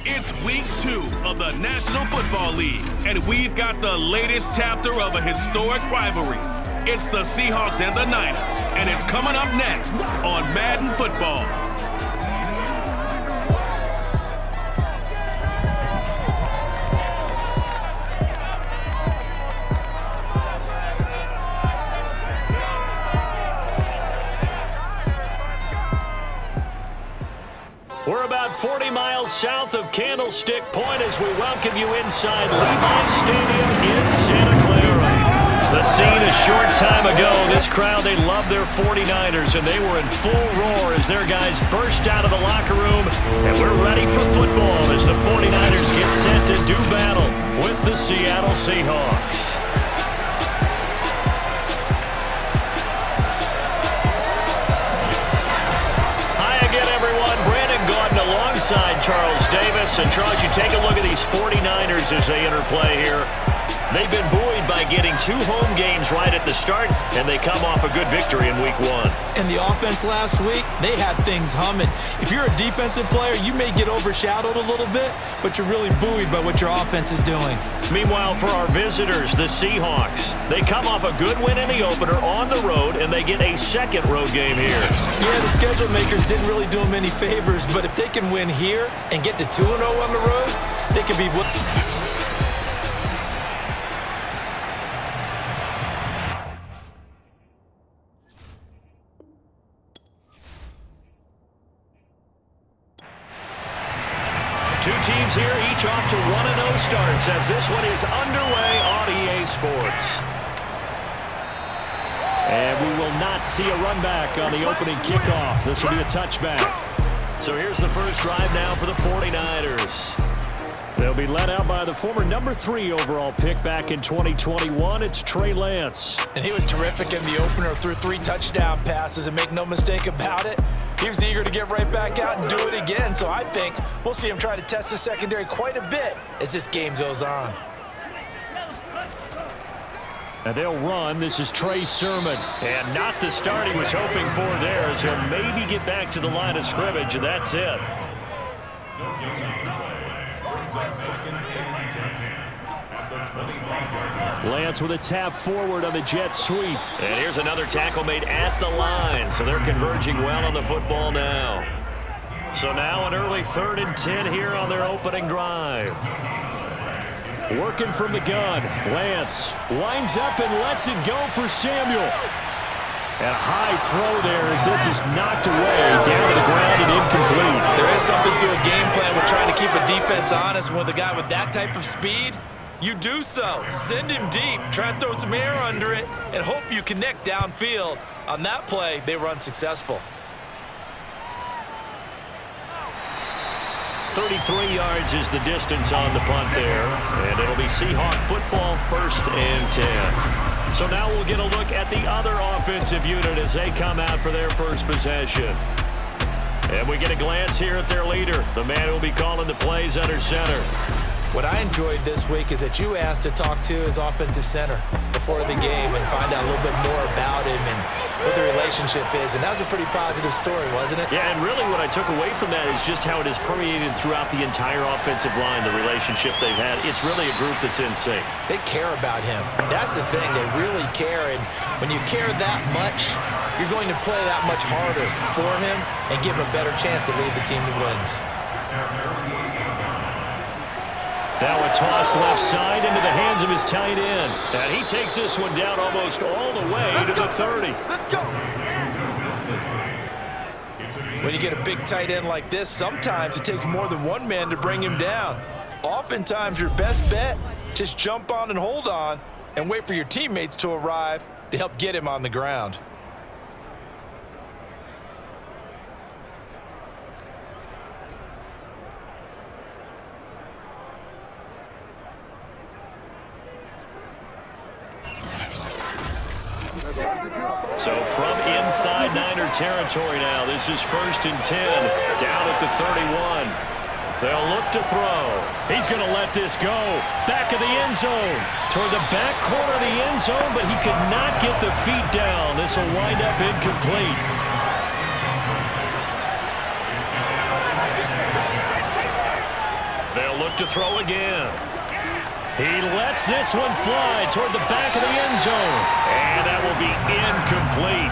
It's week 2 of the National Football League, and we've got the latest chapter of a historic rivalry. It's the Seahawks and the Niners, and it's coming up next on Madden Football. We're about 40 miles south of Candlestick Point as we welcome you inside Levi's Stadium in Santa Clara. The scene a short time ago, this crowd, they love their 49ers, and they were in full roar as their guys burst out of the locker room. And we're ready for football as the 49ers get set to do battle with the Seattle Seahawks. Alongside Charles Davis. And Charles, you take a look at these 49ers as they enter play here. They've been buoyed by getting 2 home games right at the start, and they come off a good victory in week 1. And the offense last week, they had things humming. If you're a defensive player, you may get overshadowed a little bit, but you're really buoyed by what your offense is doing. Meanwhile, for our visitors, the Seahawks, they come off a good win in the opener on the road, and they get a second road game here. Yeah, the schedule makers didn't really do them any favors, but if they can win here and get to 2-0 on the road, they could be... Two teams here, each off to 1-0 starts as this one is underway on EA Sports. And we will not see a run back on the opening kickoff. This will be a touchback. So here's the first drive now for the 49ers. They'll be led out by the former number 3 overall pick back in 2021. It's Trey Lance. And he was terrific in the opener, threw 3 touchdown passes, and make no mistake about it, he was eager to get right back out and do it again. So I think we'll see him try to test the secondary quite a bit as this game goes on. And they'll run. This is Trey Sermon. And not the start he was hoping for there, as he'll maybe get back to the line of scrimmage, and that's it. Lance with a tap forward on the jet sweep. And here's another tackle made at the line, so they're converging well on the football now. So now an early 3rd and 10 here on their opening drive. Working from the gun, Lance winds up and lets it go for Samuel. And a high throw there as this is knocked away down to the ground and incomplete. There is something to a game plan with trying to keep a defense honest. With a guy with that type of speed, you do so. Send him deep, try and throw some air under it, and hope you connect downfield. On that play, they were unsuccessful. 33 yards is the distance on the punt there. And it'll be Seahawk football, 1st and 10. So now we'll get a look at the other offensive unit as they come out for their first possession. And we get a glance here at their leader, the man who will be calling the plays under center. What I enjoyed this week is that you asked to talk to his offensive center before the game and find out a little bit more about him and what the relationship is. And that was a pretty positive story, wasn't it? Yeah, and really what I took away from that is just how it has permeated throughout the entire offensive line, the relationship they've had. It's really a group that's in sync. They care about him. That's the thing. They really care. And when you care that much, you're going to play that much harder for him and give him a better chance to lead the team to wins. Now a toss left side into the hands of his tight end. And he takes this one down almost all the way to the 30. Let's go. When you get a big tight end like this, sometimes it takes more than one man to bring him down. Oftentimes your best bet, just jump on and hold on and wait for your teammates to arrive to help get him on the ground. So from inside Niner territory now, this is 1st and 10, down at the 31. They'll look to throw. He's going to let this go. Back of the end zone. Toward the back corner of the end zone, but he could not get the feet down. This will wind up incomplete. to throw again. He lets this one fly toward the back of the end zone. And that will be incomplete.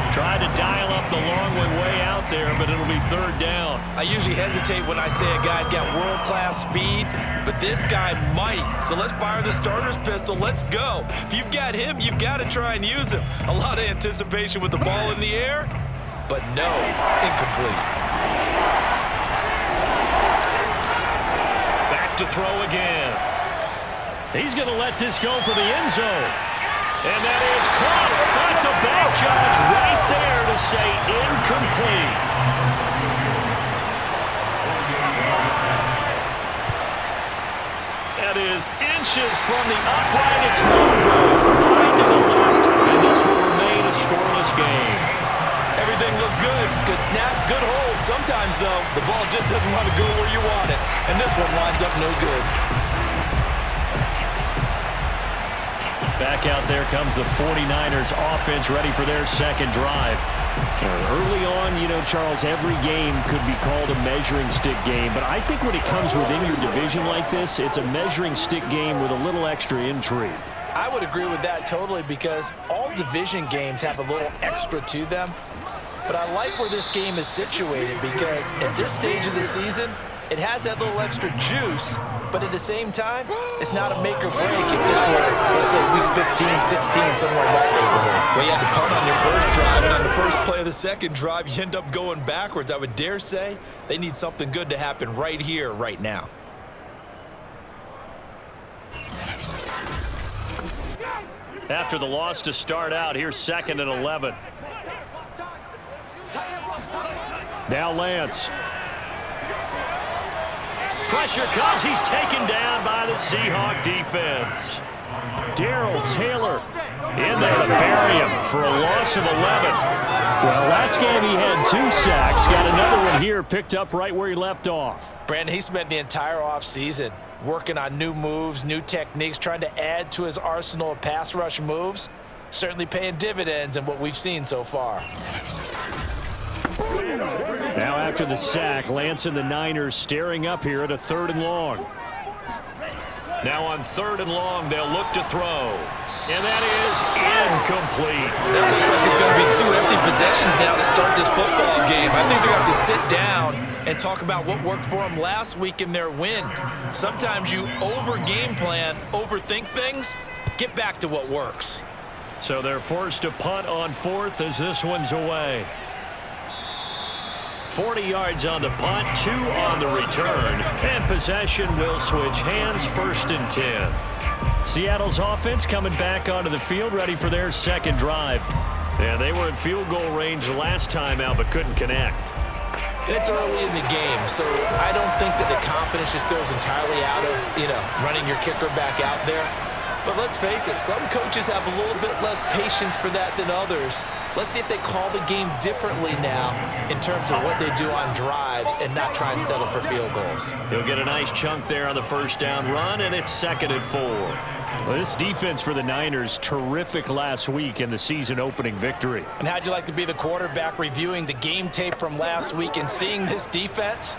Tried to dial up the long way out there, but it'll be third down. I usually hesitate when I say a guy's got world-class speed, but this guy might. So let's fire the starter's pistol. Let's go. If you've got him, you've got to try and use him. A lot of anticipation with the ball in the air, but no, incomplete. Back to throw again. He's going to let this go for the end zone. And that is caught at the back judge right there to say incomplete. That is inches from the upright. It's no good. Right to the left, and this will remain a scoreless game. Everything looked good. Good snap, good hold. Sometimes, though, the ball just doesn't want to go where you want it. And this one winds up no good. Back out there comes the 49ers offense ready for their second drive. Early on, you know, Charles, every game could be called a measuring stick game, but I think when it comes within your division like this, it's a measuring stick game with a little extra intrigue. I would agree with that totally because all division games have a little extra to them. But I like where this game is situated because at this stage of the season, it has that little extra juice, but at the same time, it's not a make or break if this were, let's say, week 15, 16, somewhere in that neighborhood. Well, you had to punt on your first drive, and on the first play of the second drive, you end up going backwards. I would dare say they need something good to happen right here, right now. After the loss to start out, here's 2nd and 11. Now Lance. Pressure comes. He's taken down by the Seahawk defense. Darrell Taylor in there to bury him for a loss of 11. Well, last game he had 2 sacks. Got another one here picked up right where he left off. Brandon, he spent the entire offseason working on new moves, new techniques, trying to add to his arsenal of pass rush moves. Certainly paying dividends in what we've seen so far. Now after the sack, Lance and the Niners staring up here at a 3rd and long. Now on 3rd and long, they'll look to throw. And that is incomplete. That looks like it's going to be 2 empty possessions now to start this football game. I think they're going to have to sit down and talk about what worked for them last week in their win. Sometimes you over-game plan, overthink things. Get back to what works. So they're forced to punt on 4th as this one's away. 40 yards on the punt, 2 on the return, and possession will switch hands, 1st and 10. Seattle's offense coming back onto the field, ready for their second drive. And they were in field goal range last time out, but couldn't connect. And it's early in the game, so I don't think that the confidence just goes entirely out of, running your kicker back out there. But let's face it, some coaches have a little bit less patience for that than others. Let's see if they call the game differently now in terms of what they do on drives and not try and settle for field goals. He'll get a nice chunk there on the first down run, and it's 2nd and 4. Well, this defense for the Niners, terrific last week in the season opening victory. And how'd you like to be the quarterback reviewing the game tape from last week and seeing this defense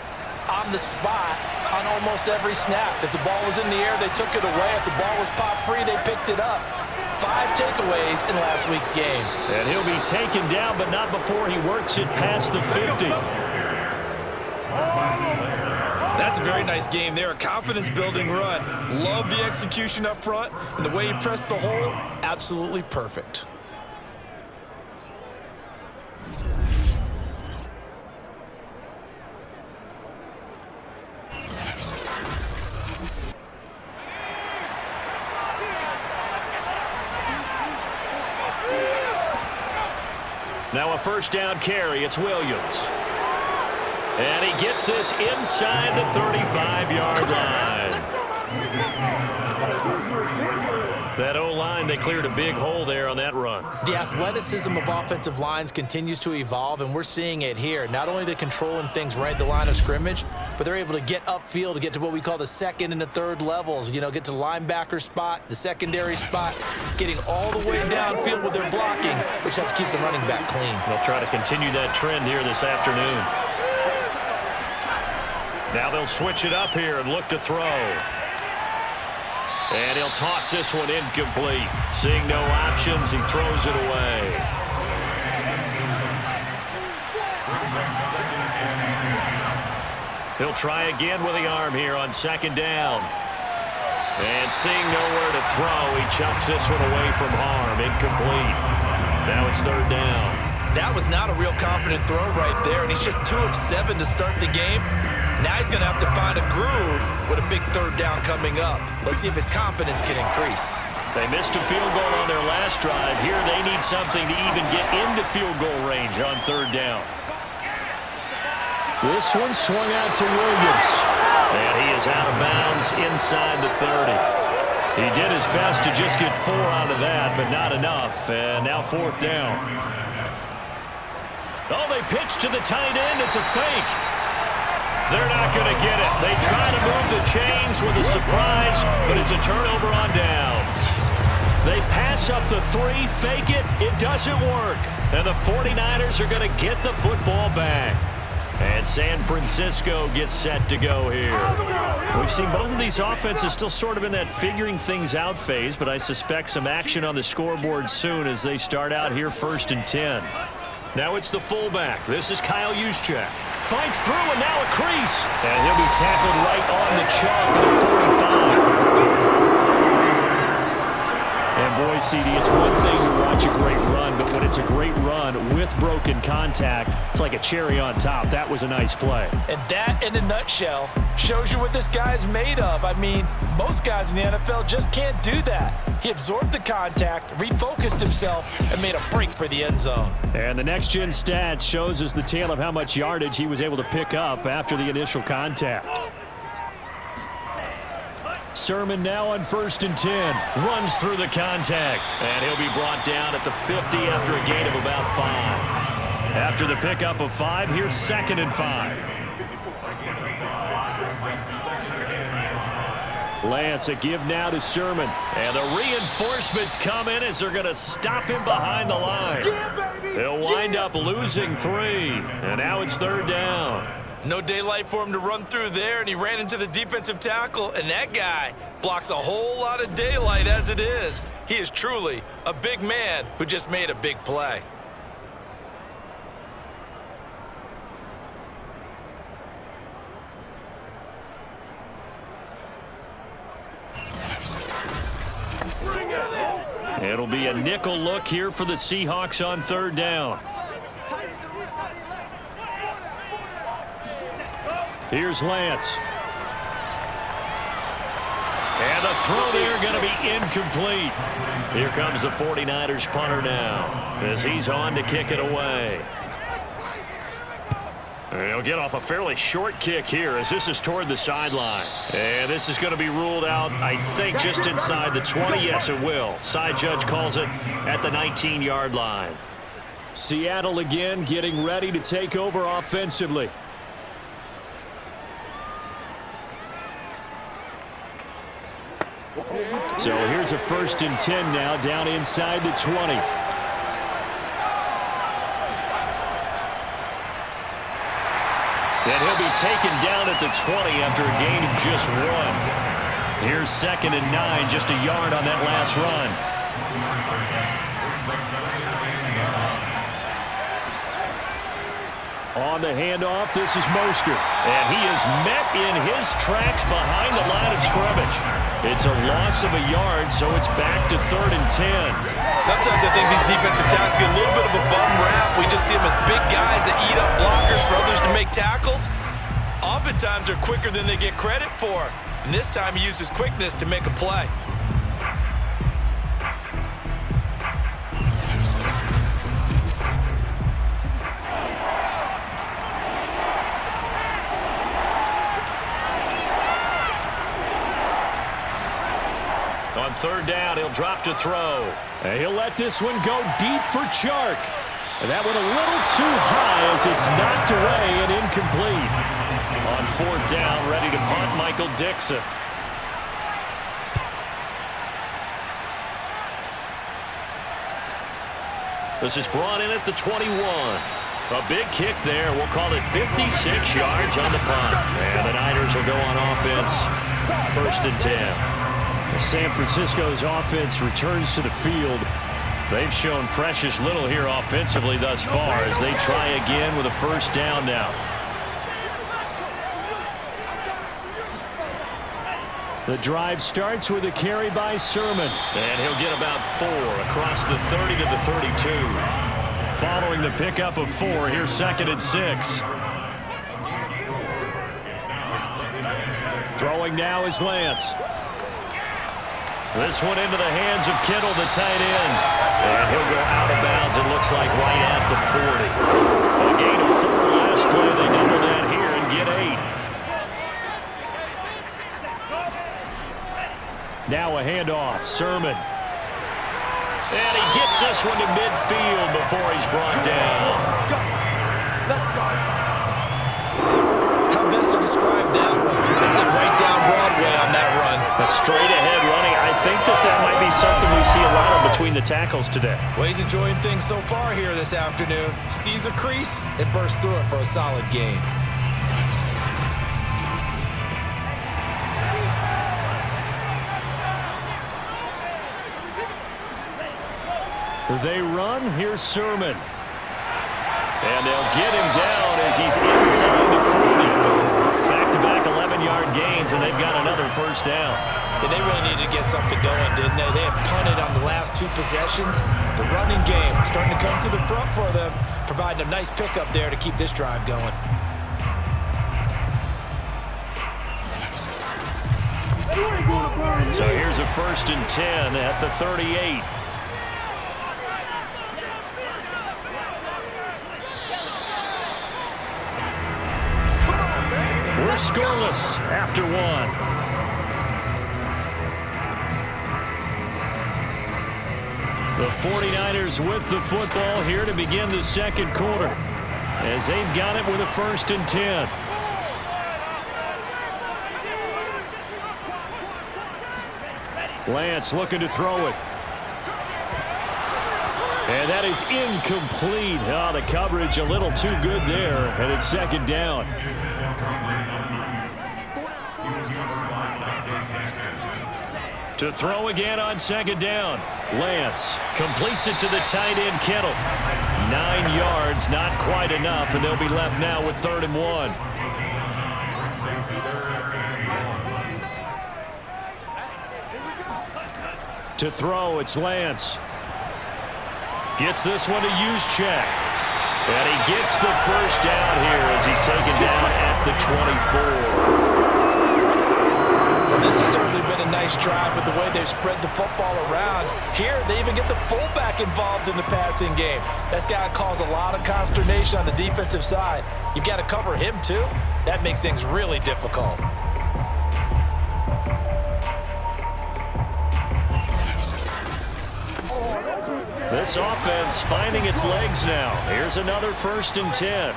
on the spot on almost every snap? If the ball was in the air, they took it away. If the ball was pop free, they picked it up. 5 takeaways in last week's game. And he'll be taken down, but not before he works it past the 50. That's a very nice game there. A confidence-building run. Love the execution up front, and the way he pressed the hole, absolutely perfect. Now a first down carry. It's Williams. And he gets this inside the 35-yard line. That O-line, they cleared a big hole there on that run. The athleticism of offensive lines continues to evolve, and we're seeing it here. Not only they're controlling things right at the line of scrimmage, but they're able to get upfield to get to what we call the 2nd and the 3rd levels. Get to the linebacker spot, the secondary spot, getting all the way downfield with their blocking, which helps keep the running back clean. They'll try to continue that trend here this afternoon. Now they'll switch it up here and look to throw. And he'll toss this one incomplete. Seeing no options, he throws it away. He'll try again with the arm here on second down. And seeing nowhere to throw, he chucks this one away from harm. Incomplete. Now it's third down. That was not a real confident throw right there, and he's just 2 of 7 to start the game. Now he's going to have to find a groove with a big third down coming up. Let's see if his confidence can increase. They missed a field goal on their last drive. Here they need something to even get into field goal range on third down. This one swung out to Williams. And he is out of bounds inside the 30. He did his best to just get 4 out of that, but not enough. And now fourth down. Oh, they pitch to the tight end. It's a fake. They're not going to get it. They try to move the chains with a surprise, but it's a turnover on downs. They pass up the 3, fake it. It doesn't work. And the 49ers are going to get the football back. And San Francisco gets set to go here. We've seen both of these offenses still sort of in that figuring things out phase, but I suspect some action on the scoreboard soon as they start out here 1st and 10. Now it's the fullback. This is Kyle Juszczyk. Fights through and now a crease. And he'll be tackled right on the chalk of the 45. And boy, CD, it's one thing to watch a great run, but when it's a great run with broken contact, it's like a cherry on top. That was a nice play. And that, in a nutshell, shows you what this guy's made of. I mean, most guys in the NFL just can't do that. He absorbed the contact, refocused himself, and made a break for the end zone. And the next-gen stats shows us the tale of how much yardage he was able to pick up after the initial contact. Sermon now on 1st and 10. Runs through the contact. And he'll be brought down at the 50 after a gain of about 5. After the pickup of 5, here's 2nd and 5. Lance, a give now to Sermon. And the reinforcements come in as they're going to stop him behind the line. They'll wind up losing 3. And now it's third down. No daylight for him to run through there, and he ran into the defensive tackle, and that guy blocks a whole lot of daylight as it is. He is truly a big man who just made a big play. It'll be a nickel look here for the Seahawks on third down. Here's Lance. And the throw there going to be incomplete. Here comes the 49ers punter now as he's on to kick it away. He'll get off a fairly short kick here as this is toward the sideline. And this is going to be ruled out, I think, just inside the 20. Yes, it will. Side judge calls it at the 19-yard line. Seattle again getting ready to take over offensively. So here's a 1st and 10 now down inside the 20. And he'll be taken down at the 20 after a gain of just 1. Here's 2nd and 9, just a yard on that last run. On the handoff, this is Mostert. And he is met in his tracks behind the line of scrimmage. It's a loss of a yard, so it's back to 3rd and 10. Sometimes I think these defensive tackles get a little bit of a bum rap. We just see them as big guys that eat up blockers for others to make tackles. Oftentimes they're quicker than they get credit for. And this time he used his quickness to make a play. On third down, he'll drop to throw. And he'll let this one go deep for Chark. And that one a little too high as it's knocked away and incomplete. On fourth down, ready to punt, Michael Dixon. This is brought in at the 21. A big kick there. We'll call it 56 yards on the punt. And the Niners will go on offense. 1st and 10. San Francisco's offense returns to the field. They've shown precious little here offensively thus far as they try again with a 1st down now. The drive starts with a carry by Sermon. And he'll get about 4 across the 30 to the 32. Following the pickup of 4, here's 2nd and 6. Throwing now is Lance. This one into the hands of Kittle, the tight end. And he'll go out of bounds, it looks like, right at the 40. A gain of 4 last play. They double that here and get 8. Now a handoff. Sermon. And he gets this one to midfield before he's brought down. How best to describe that one? I'd say right down Broadway on that run. A straight-ahead running. I think that might be something we see a lot of between the tackles today. Well, he's enjoying things so far here this afternoon. Sees a crease and bursts through it for a solid gain. They run. Here's Sermon. And they'll get him down as he's inside the 40. Back-to-back 11-yard gains, and they've got another 1st down. And they really needed to get something going, didn't they? They had punted on the last 2 possessions. The running game starting to come to the front for them, providing a nice pickup there to keep this drive going. So here's a 1st and 10 at the 38. We're scoreless after 1. The 49ers with the football here to begin the 2nd quarter as they've got it with a 1st and 10. Lance looking to throw it. And that is incomplete. Oh, the coverage a little too good there, and it's 2nd down. To throw again on 2nd down. Lance completes it to the tight end, Kittle. 9 yards, not quite enough, and they'll be left now with 3rd and 1. To throw, it's Lance. Gets this one to Juszczyk. And he gets the 1st down here as he's taken down at the 24. Well, this has certainly been a nice drive with the way they've spread the football around. Here, they even get the fullback involved in the passing game. That's got to cause a lot of consternation on the defensive side. You've got to cover him, too. That makes things really difficult. This offense finding its legs now. Here's another 1st and 10.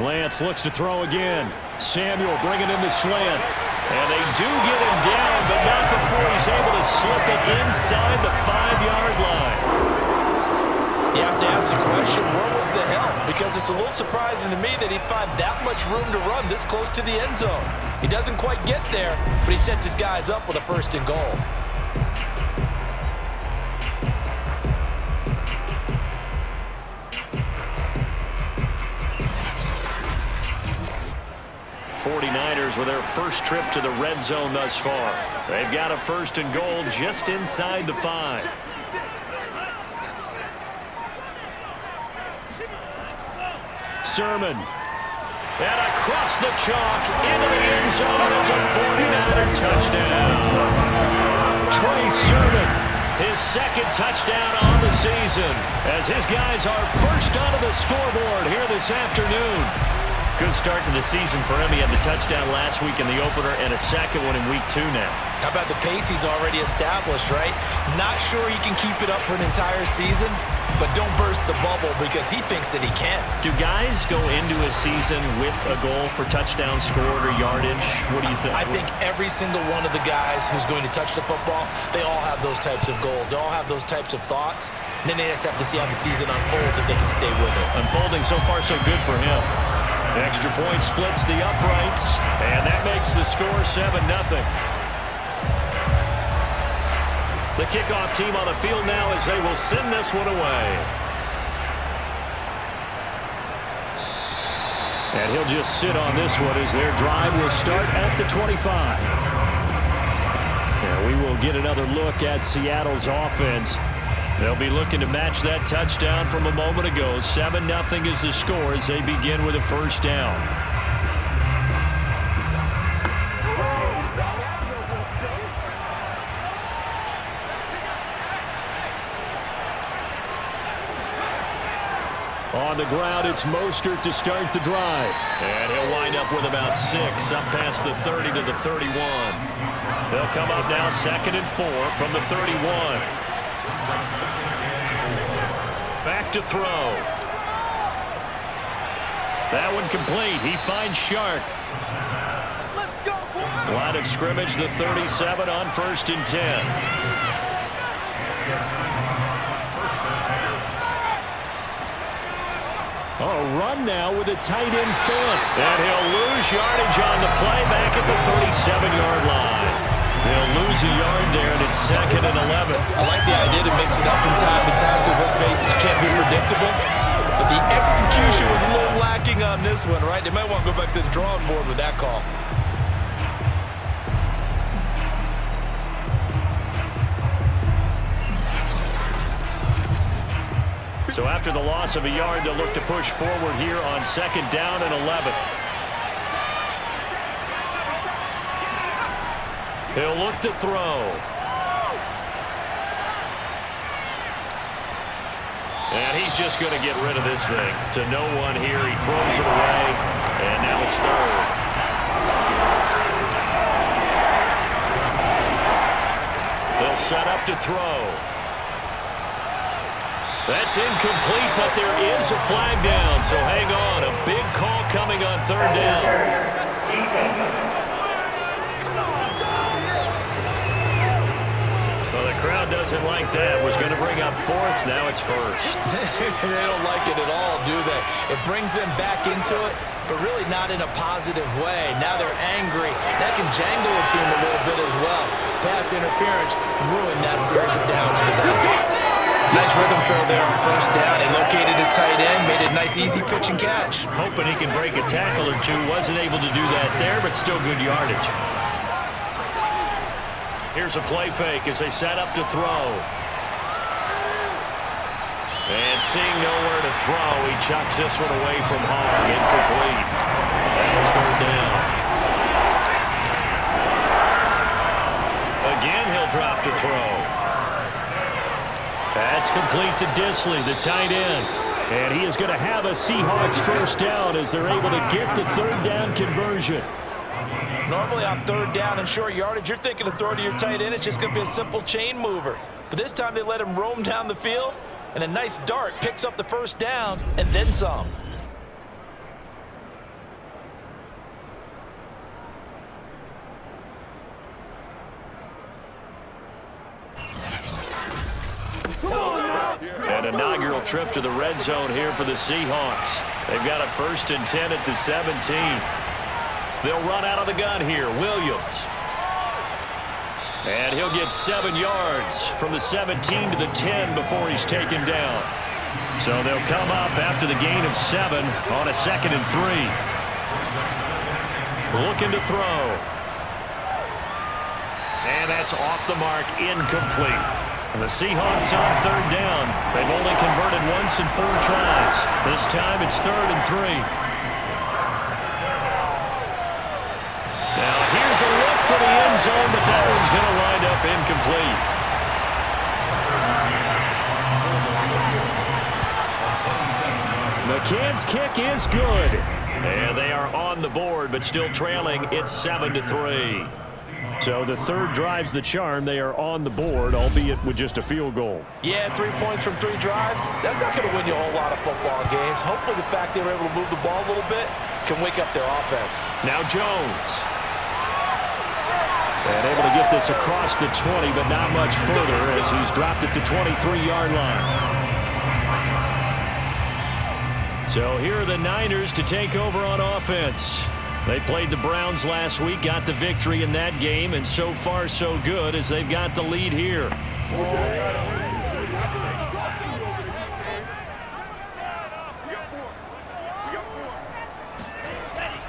Lance looks to throw again. Samuel bringing in the slant. And they do get him down, but not before he's able to slip it inside the 5-yard line. You have to ask the question, where was the help? Because it's a little surprising to me that he'd find that much room to run this close to the end zone. He doesn't quite get there, but he sets his guys up with a 1st and goal. '49ers with their first trip to the red zone thus far. They've got a 1st and goal just inside the 5. Sermon. And across the chalk into the end zone. It's a 49er touchdown. Trey Sermon, his 2nd touchdown on the season as his guys are first onto the scoreboard here this afternoon. Good start to the season for him. He had the touchdown last week in the opener and a second one in week 2 now. How about the pace he's already established, right? Not sure he can keep it up for an entire season, but don't burst the bubble because he thinks that he can. Do guys go into a season with a goal for touchdown scored or yardage? What do you think? I think every single one of the guys who's going to touch the football, they all have those types of goals. They all have those types of thoughts. And then they just have to see how the season unfolds if they can stay with it. Unfolding so far so good for him. The extra point splits the uprights, and that makes the score 7-0. The kickoff team on the field now as they will send this one away. And he'll just sit on this one as their drive will start at the 25. And we will get another look at Seattle's offense. They'll be looking to match that touchdown from a moment ago. 7-0 is the score as they begin with a first down. On the ground, it's Mostert to start the drive. And he'll wind up with about 6, up past the 30 to the 31. They'll come up now 2nd and 4 from the 31. Back to throw. That one complete. He finds Shark. Let's go, boy. Line of scrimmage, the 37 on 1st and 10. A run now with a tight end Phillip. And he'll lose yardage on the play back at the 37-yard line. They'll lose a yard there, and it's 2nd and 11. I like the idea to mix it up from time to time because, let's face it, you can't be predictable. But the execution was a little lacking on this one, right? They might want to go back to the drawing board with that call. So after the loss of a yard, they'll look to push forward here on 2nd down and 11. He'll look to throw. And he's just going to get rid of this thing. To no one here. He throws it away. And now it's 3rd. They'll set up to throw. That's incomplete, but there is a flag down. So hang on. A big call coming on 3rd down. Crowd doesn't like that. Was going to bring up 4th. Now it's 1st. They don't like it at all, do they? It brings them back into it, but really not in a positive way. Now they're angry. That can jangle a team a little bit as well. Pass interference ruined that series of downs for them. Nice rhythm throw there on 1st down. He located his tight end, made it a nice easy pitch and catch. Hoping he can break a tackle or two. Wasn't able to do that there, but still good yardage. Here's a play fake as they set up to throw. And seeing nowhere to throw, he chucks this one away from home. Incomplete. That was 3rd down. Again, he'll drop to throw. That's complete to Disley, the tight end. And he is going to have a Seahawks 1st down as they're able to get the 3rd down conversion. Normally on 3rd down and short yardage, you're thinking to throw to your tight end. It's just going to be a simple chain mover. But this time they let him roam down the field, and a nice dart picks up the 1st down and then some. An inaugural trip to the red zone here for the Seahawks. They've got a 1st and 10 at the 17. They'll run out of the gun here. Williams. And he'll get 7 yards from the 17 to the 10 before he's taken down. So they'll come up after the gain of 7 on a 2nd and 3. Looking to throw. And that's off the mark, incomplete. And the Seahawks on 3rd down. They've only converted once in 4 tries. This time it's 3rd and 3. Now, here's a look for the end zone, but that one's going to wind up incomplete. McCann's kick is good. And they are on the board, but still trailing. It's 7-3. So the third drive's the charm. They are on the board, albeit with just a field goal. Yeah, 3 points from 3 drives. That's not going to win you a whole lot of football games. Hopefully the fact they were able to move the ball a little bit can wake up their offense. Now Jones. And able to get this across the 20, but not much further as he's dropped it to 23-yard line. So here are the Niners to take over on offense. They played the Browns last week, got the victory in that game, and so far so good as they've got the lead here.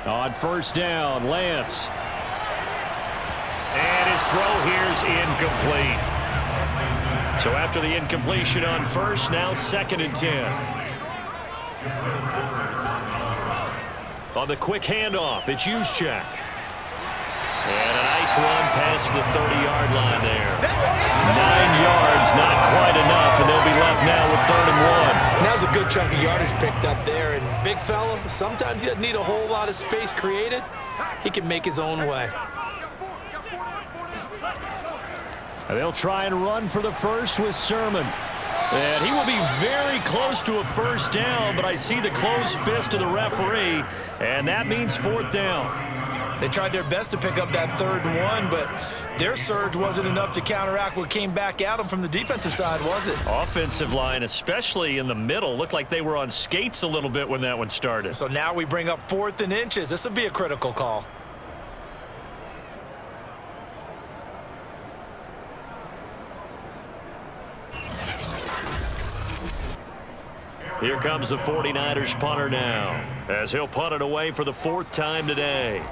On first down, Lance. And his throw here's incomplete. So after the incompletion on first, now 2nd and 10. On the quick handoff, it's Juszczyk. And a nice run past the 30-yard line there. 9 yards, not quite enough, and they'll be left now with 3rd and 1. Now's a good chunk of yardage picked up there. And big fella, sometimes he doesn't need a whole lot of space created. He can make his own way. And they'll try and run for the first with Sermon. And he will be very close to a first down, but I see the closed fist of the referee, and that means 4th down. They tried their best to pick up that 3rd and 1, but their surge wasn't enough to counteract what came back at them from the defensive side, was it? Offensive line, especially in the middle, looked like they were on skates a little bit when that one started. So now we bring up 4th and inches. This will be a critical call. Here comes the 49ers punter now, as he'll punt it away for the 4th time today.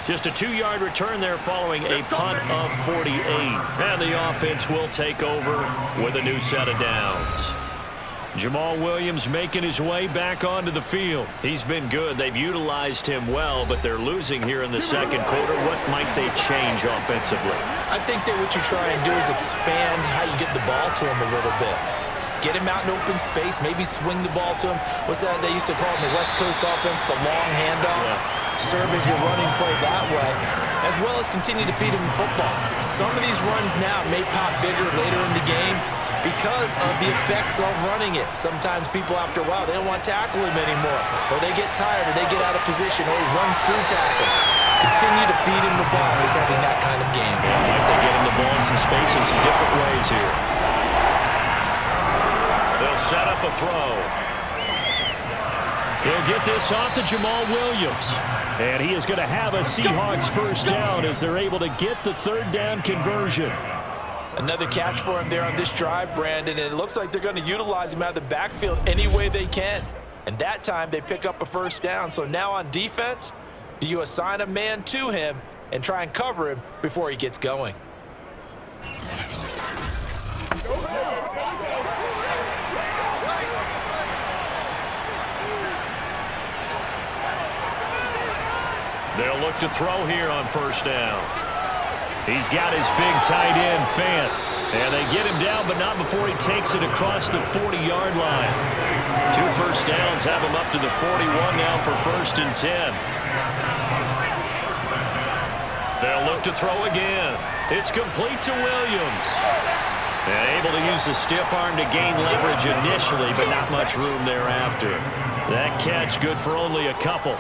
Just a 2-yard return there following a punt of 48. And the offense will take over with a new set of downs. Jamal Williams making his way back onto the field. He's been good. They've utilized him well, but they're losing here in the 2nd quarter. What might they change offensively? I think that what you try and do is expand how you get the ball to him a little bit. Get him out in open space, maybe swing the ball to him. What's that they used to call in the West Coast offense, the long handoff? Yeah. Serve as your running play that way, as well as continue to feed him the football. Some of these runs now may pop bigger later in the game because of the effects of running it. Sometimes people, after a while, they don't want to tackle him anymore, or they get tired, or they get out of position, or he runs through tackles. Continue to feed him the ball. He's having that kind of game. Yeah, like they get him the ball in some space in some different ways here. They'll set up a throw. He'll get this off to Jamal Williams. And he is going to have a Seahawks first down as they're able to get the 3rd down conversion. Another catch for him there on this drive, Brandon, and it looks like they're going to utilize him out of the backfield any way they can. And that time they pick up a first down. So now on defense, do you assign a man to him and try and cover him before he gets going? They'll look to throw here on first down. He's got his big tight end, Fant. And they get him down, but not before he takes it across the 40-yard line. 2 first downs have him up to the 41 now for 1st and 10. They'll look to throw again. It's complete to Williams. And able to use the stiff arm to gain leverage initially, but not much room thereafter. That catch good for only a couple.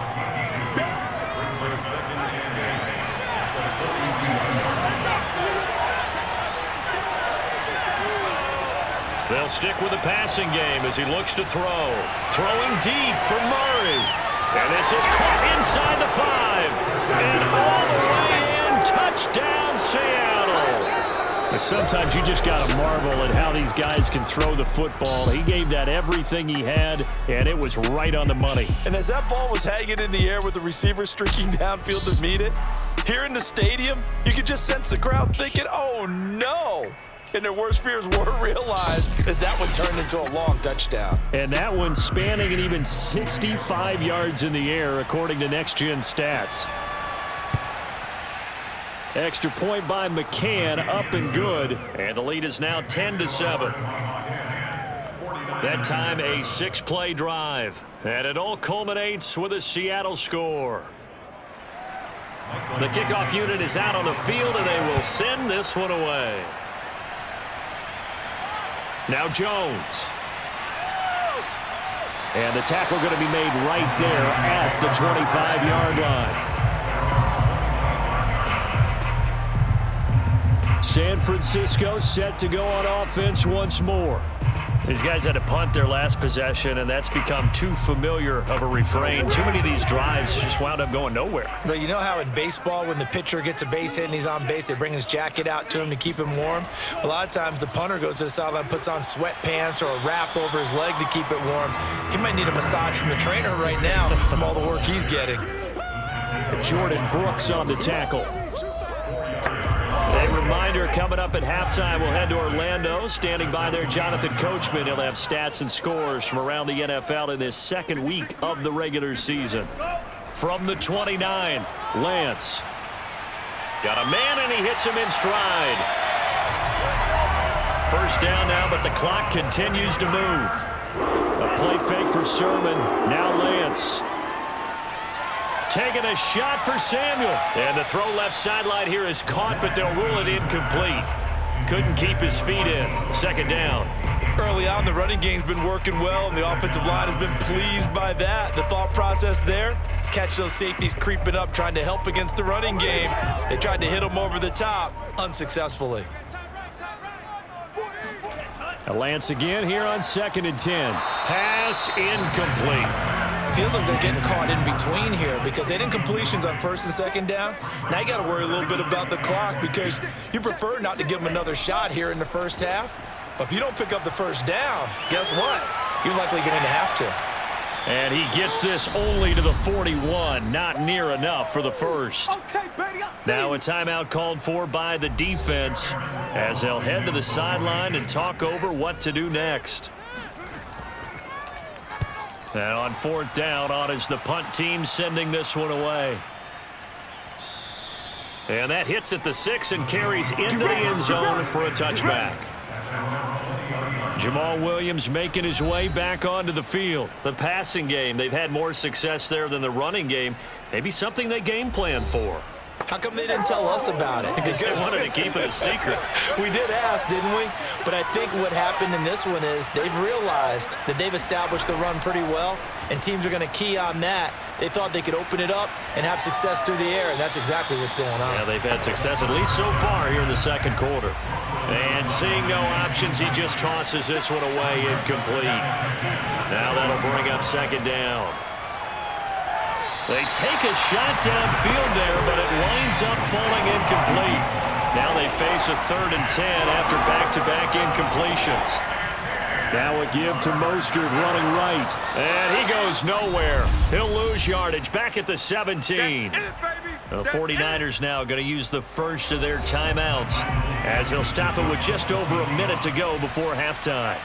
They'll stick with the passing game as he looks to throw. Throwing deep for Murray. And this is caught inside the 5. And all the way in. Touchdown, Seattle. Sometimes you just got to marvel at how these guys can throw the football. He gave that everything he had, and it was right on the money. And as that ball was hanging in the air with the receiver streaking downfield to meet it, here in the stadium, you could just sense the crowd thinking, oh, no. And their worst fears were realized as that one turned into a long touchdown. And that one spanning and even 65 yards in the air, according to Next Gen Stats. Extra point by McCann, up and good. And the lead is now 10-7. That time a 6-play drive. And it all culminates with a Seattle score. The kickoff unit is out on the field, and they will send this one away. Now Jones. And the tackle going to be made right there at the 25-yard line. San Francisco set to go on offense once more. These guys had to punt their last possession, and that's become too familiar of a refrain. Too many of these drives just wound up going nowhere. But you know how in baseball, when the pitcher gets a base hit and he's on base, they bring his jacket out to him to keep him warm? A lot of times the punter goes to the sideline, puts on sweatpants or a wrap over his leg to keep it warm. He might need a massage from the trainer right now from all the work he's getting. Jordan Brooks on the tackle. A reminder, coming up at halftime, we'll head to Orlando. Standing by there, Jonathan Coachman. He'll have stats and scores from around the NFL in this second week of the regular season. From the 29, Lance. Got a man, and he hits him in stride. First down now, but the clock continues to move. A play fake for Sermon. Now Lance. Taking a shot for Samuel. And the throw left sideline here is caught, but they'll rule it incomplete. Couldn't keep his feet in. Second down. Early on, the running game's been working well, and the offensive line has been pleased by that. The thought process there, catch those safeties creeping up, trying to help against the running game. They tried to hit them over the top, unsuccessfully. Lance again here on 2nd and 10. Pass incomplete. Feels like they're getting caught in between here because they didn't completions on 1st and 2nd down. Now you got to worry a little bit about the clock because you prefer not to give them another shot here in the first half. But if you don't pick up the first down, guess what? You're likely going to have to. And he gets this only to the 41. Not near enough for the first. Now a timeout called for by the defense as they'll head to the sideline and talk over what to do next. And on 4th down, on is the punt team sending this one away. And that hits at the 6 and carries into the end zone for a touchback. Jamal Williams making his way back onto the field. The passing game, they've had more success there than the running game. Maybe something they game plan for. How come they didn't tell us about it? Because they wanted to keep it a secret. We did ask, didn't we? But I think what happened in this one is they've realized that they've established the run pretty well, and teams are going to key on that. They thought they could open it up and have success through the air, and that's exactly what's going on. Yeah, they've had success at least so far here in the second quarter. And seeing no options, he just tosses this one away incomplete. Now that'll bring up 2nd down. They take a shot downfield there, but it winds up falling incomplete. Now they face a 3rd and 10 after back-to-back incompletions. Now a give to Mostert running right. And he goes nowhere. He'll lose yardage back at the 17. The 49ers now going to use the first of their timeouts as they'll stop it with just over a minute to go before halftime.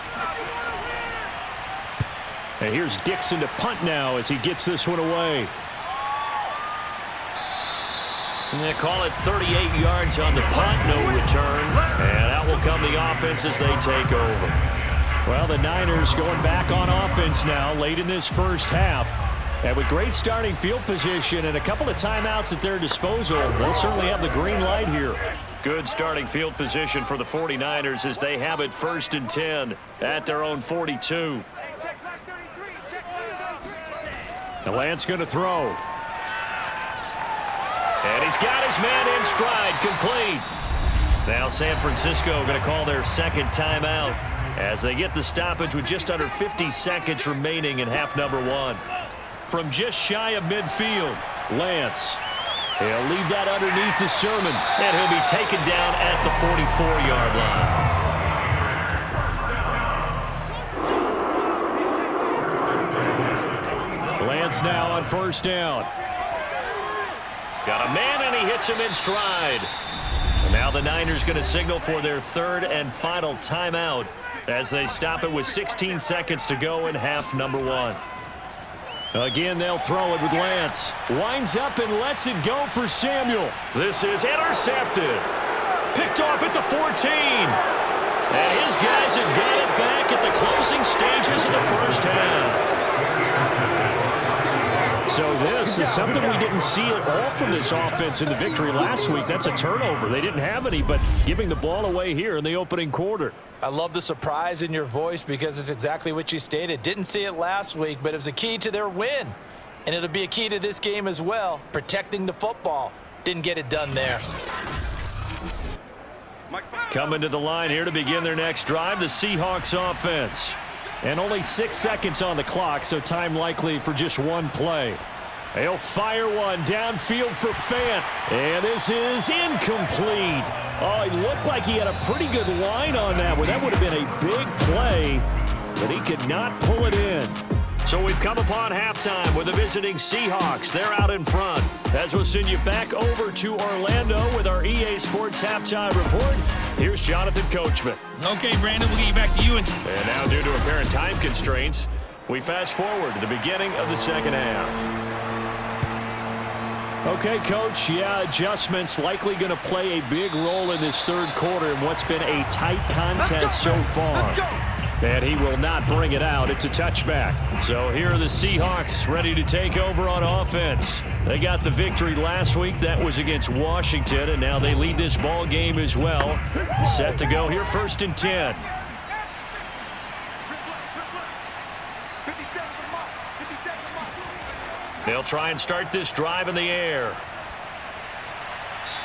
And here's Dixon to punt now as he gets this one away. And they call it 38 yards on the punt, no return. And out will come the offense as they take over. Well, the Niners going back on offense now late in this first half. And with great starting field position and a couple of timeouts at their disposal, they'll certainly have the green light here. Good starting field position for the 49ers as they have it 1st and 10 at their own 42. The Lance going to throw. And he's got his man in stride, complete. Now San Francisco going to call their 2nd timeout as they get the stoppage with just under 50 seconds remaining in half number 1. From just shy of midfield, Lance. He'll leave that underneath to Sermon. And he'll be taken down at the 44-yard line. Lance now on 1st down. Got a man, and he hits him in stride. And now the Niners going to signal for their 3rd and final timeout as they stop it with 16 seconds to go in half number 1. Again, they'll throw it with Lance. Winds up and lets it go for Samuel. This is intercepted. Picked off at the 14. And his guys have got it back at the closing stages of the first half. So this is something we didn't see at all from this offense in the victory last week. That's a turnover. They didn't have any, but giving the ball away here in the opening quarter. I love the surprise in your voice because it's exactly what you stated. Didn't see it last week, but it was a key to their win. And it'll be a key to this game as well, protecting the football. Didn't get it done there. Coming to the line here to begin their next drive, the Seahawks offense. And only 6 seconds on the clock, so time likely for just one play. They'll fire one downfield for Fant. And this is incomplete. Oh, he looked like he had a pretty good line on that one. That would have been a big play, but he could not pull it in. So we've come upon halftime with the visiting Seahawks. They're out in front. As we'll send you back over to Orlando with our EA Sports Halftime Report, here's Jonathan Coachman. Okay, Brandon, we'll get you back to you. And now, due to apparent time constraints, we fast forward to the beginning of the second half. Okay, Coach, adjustments likely going to play a big role in this third quarter in what's been a tight contest so far. And he will not bring it out. It's a touchback. So here are the Seahawks ready to take over on offense. They got the victory last week. That was against Washington, and now they lead this ball game as well. Set to go here, 1st and 10. They'll try and start this drive in the air.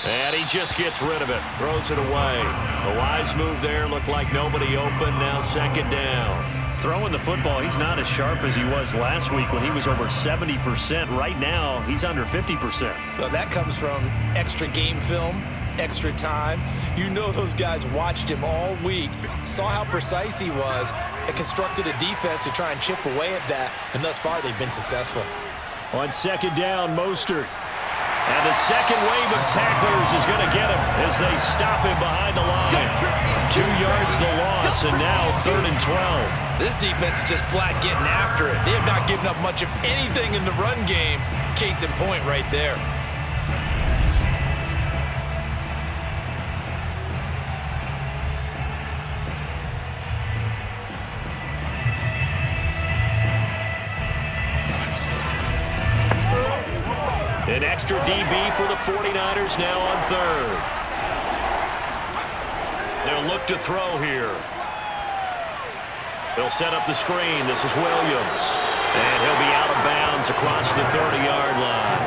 And he just gets rid of it. Throws it away. A wise move there. Looked like nobody open. Now 2nd down. Throwing the football, he's not as sharp as he was last week when he was over 70%. Right now, he's under 50%. Well, that comes from extra game film, extra time. You know those guys watched him all week, saw how precise he was, and constructed a defense to try and chip away at that. And thus far, they've been successful. On 2nd down, Mostert. And the second wave of tacklers is going to get him as they stop him behind the line. 2 yards the loss, and now 3rd and 12. This defense is just flat getting after it. They have not given up much of anything in the run game. Case in point right there. An extra DB for the 49ers now on 3rd. They'll look to throw here. They'll set up the screen. This is Williams. And he'll be out of bounds across the 30-yard line.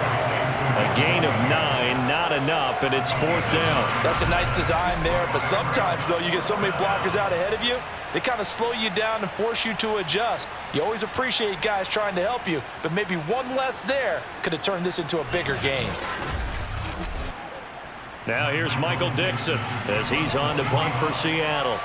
A gain of 9, not enough, and it's 4th down. That's a nice design there, but sometimes, though, you get so many blockers out ahead of you, they kind of slow you down and force you to adjust. You always appreciate guys trying to help you, but maybe one less there could have turned this into a bigger game. Now here's Michael Dixon as he's on to punt for Seattle.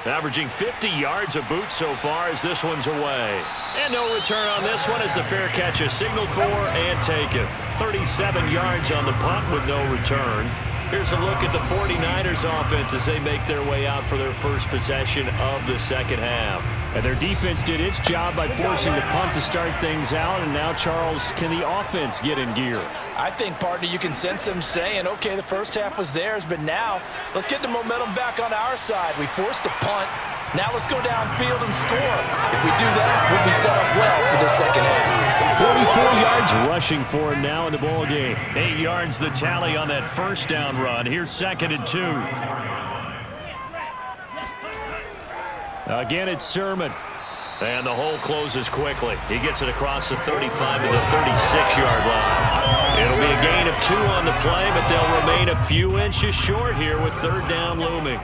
Averaging 50 yards a boot so far as this one's away. And no return on this one as the fair catch is signaled for and taken. 37 yards on the punt with no return. Here's a look at the 49ers offense as they make their way out for their first possession of the second half. And their defense did its job by forcing the punt to start things out. And now, Charles, can the offense get in gear? I think, partner, you can sense them saying, okay, the first half was theirs, but now let's get the momentum back on our side. We forced a punt. Now let's go downfield and score. If we do that, we'll be set up well for the second half. 44 yards rushing for him now in the ball game. 8 yards the tally on that first down run. Here's 2nd and 2. Again, it's Sermon. And the hole closes quickly. He gets it across the 35 to the 36-yard line. It'll be a gain of 2 on the play, but they'll remain a few inches short here with 3rd down looming.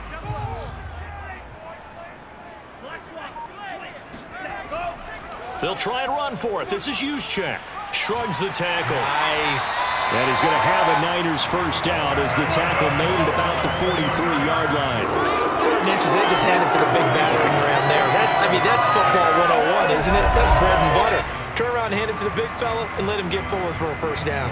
They'll try and run for it. This is Juszczyk. Shrugs the tackle. Nice. And he's going to have a Niners first down as the tackle made it about the 43-yard line. 3 inches, they just handed to the big battering ram there. That's football 101, isn't it? That's bread and butter. Turn around and hand it to the big fella and let him get forward for a first down.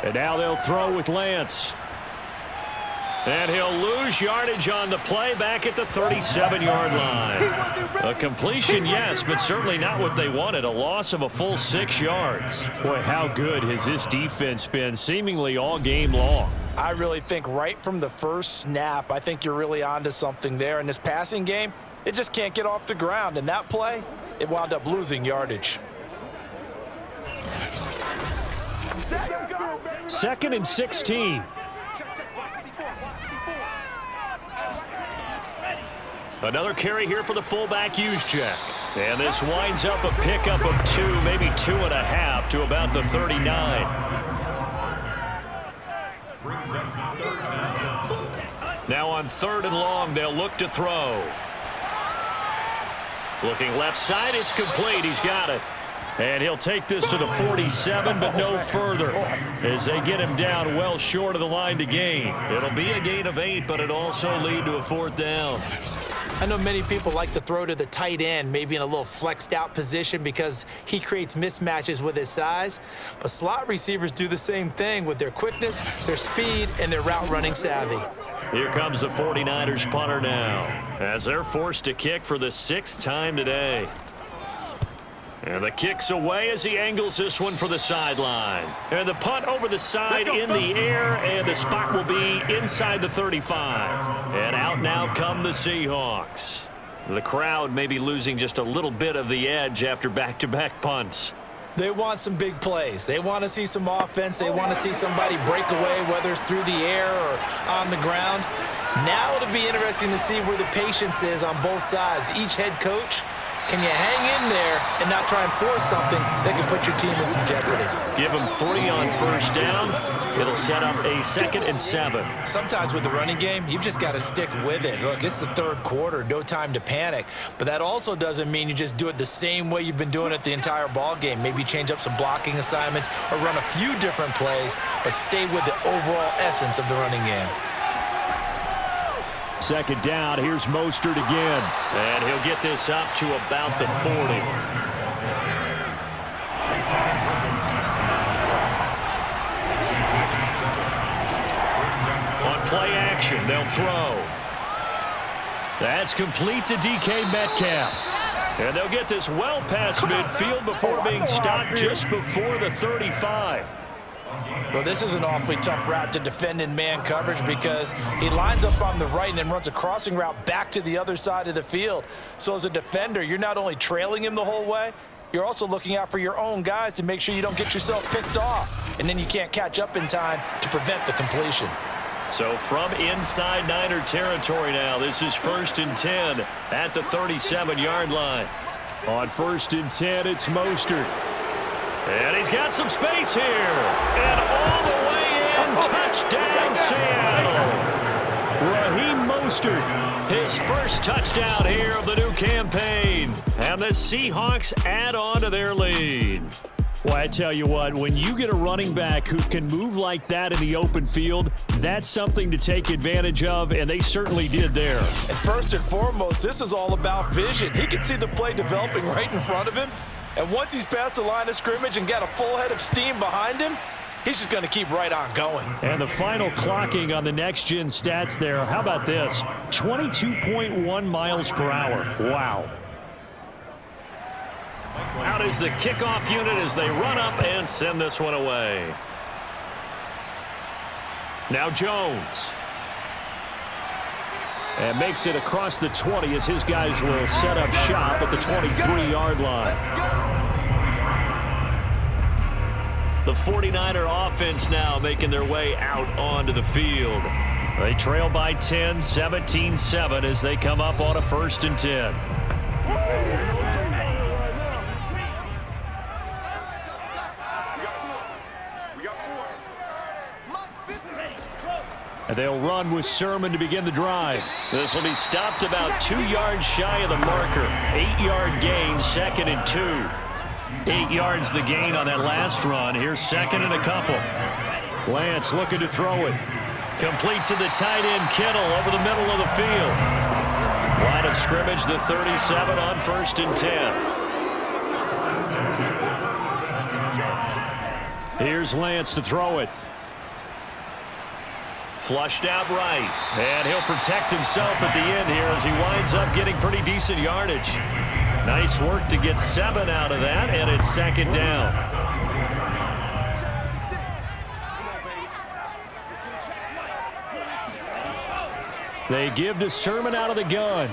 And now they'll throw with Lance. And he'll lose yardage on the play back at the 37-yard line. A completion, yes, but certainly not what they wanted. A loss of a full 6 yards. Boy, how good has this defense been seemingly all game long? I really think right from the first snap, I think you're really onto something there. In this passing game, it just can't get off the ground. And that play, it wound up losing yardage. 2nd and 16. Another carry here for the fullback Juszczyk. And this winds up a pickup of 2, maybe 2.5 to about the 39. Now on 3rd and long, they'll look to throw. Looking left side, it's complete. He's got it. And he'll take this to the 47, but no further, as they get him down well short of the line to gain. It'll be a gain of 8, but it'll also lead to a 4th down. I know many people like to throw to the tight end, maybe in a little flexed out position because he creates mismatches with his size. But slot receivers do the same thing with their quickness, their speed, and their route running savvy. Here comes the 49ers punter now, as they're forced to kick for the 6th time today. And the kick's away as he angles this one for the sideline. And the punt over the side in the air, and the spot will be inside the 35. And out now come the Seahawks. The crowd may be losing just a little bit of the edge after back-to-back punts. They want some big plays. They want to see some offense. They want to see somebody break away, whether it's through the air or on the ground. Now it'll be interesting to see where the patience is on both sides. Each head coach, can you hang in there and not try and force something that can put your team in some jeopardy? Give them 3 on 1st down. It'll set up a 2nd and 7. Sometimes with the running game, you've just got to stick with it. Look, it's the 3rd quarter, no time to panic. But that also doesn't mean you just do it the same way you've been doing it the entire ball game. Maybe change up some blocking assignments or run a few different plays, but stay with the overall essence of the running game. 2nd down, here's Mostert again. And he'll get this up to about the 40. On play action, they'll throw. That's complete to DK Metcalf. And they'll get this well past midfield before being stopped just before the 35. Well, this is an awfully tough route to defend in man coverage because he lines up on the right and then runs a crossing route back to the other side of the field. So as a defender, you're not only trailing him the whole way, you're also looking out for your own guys to make sure you don't get yourself picked off. And then you can't catch up in time to prevent the completion. So from inside Niner territory now, this is 1st and 10 at the 37-yard line. On 1st and 10, it's Mostert. And he's got some space here. And all the way in, touchdown Seattle. Raheem Mostert, his first touchdown here of the new campaign. And the Seahawks add on to their lead. Well, I tell you what, when you get a running back who can move like that in the open field, that's something to take advantage of, and they certainly did there. And first and foremost, this is all about vision. He can see the play developing right in front of him. And once he's past the line of scrimmage and got a full head of steam behind him, he's just going to keep right on going. And the final clocking on the next-gen stats there, how about this? 22.1 miles per hour. Wow. Out is the kickoff unit as they run up and send this one away. Now Jones. And makes it across the 20 as his guys will set up shop at the 23-yard line. The 49er offense now making their way out onto the field. They trail by 10, 17-7 as they come up on a 1st and 10. And they'll run with Sermon to begin the drive. This will be stopped about 2 yards shy of the marker. 8-yard gain, 2nd and 2. 8 yards the gain on that last run. Here's 2nd and a couple. Lance looking to throw it. Complete to the tight end, Kittle, over the middle of the field. Line of scrimmage, the 37 on 1st and 10. Here's Lance to throw it. flushed out right. And he'll protect himself at the end here as he winds up getting pretty decent yardage. Nice work to get 7 out of that, and it's 2nd down. They give to Sermon out of the gun.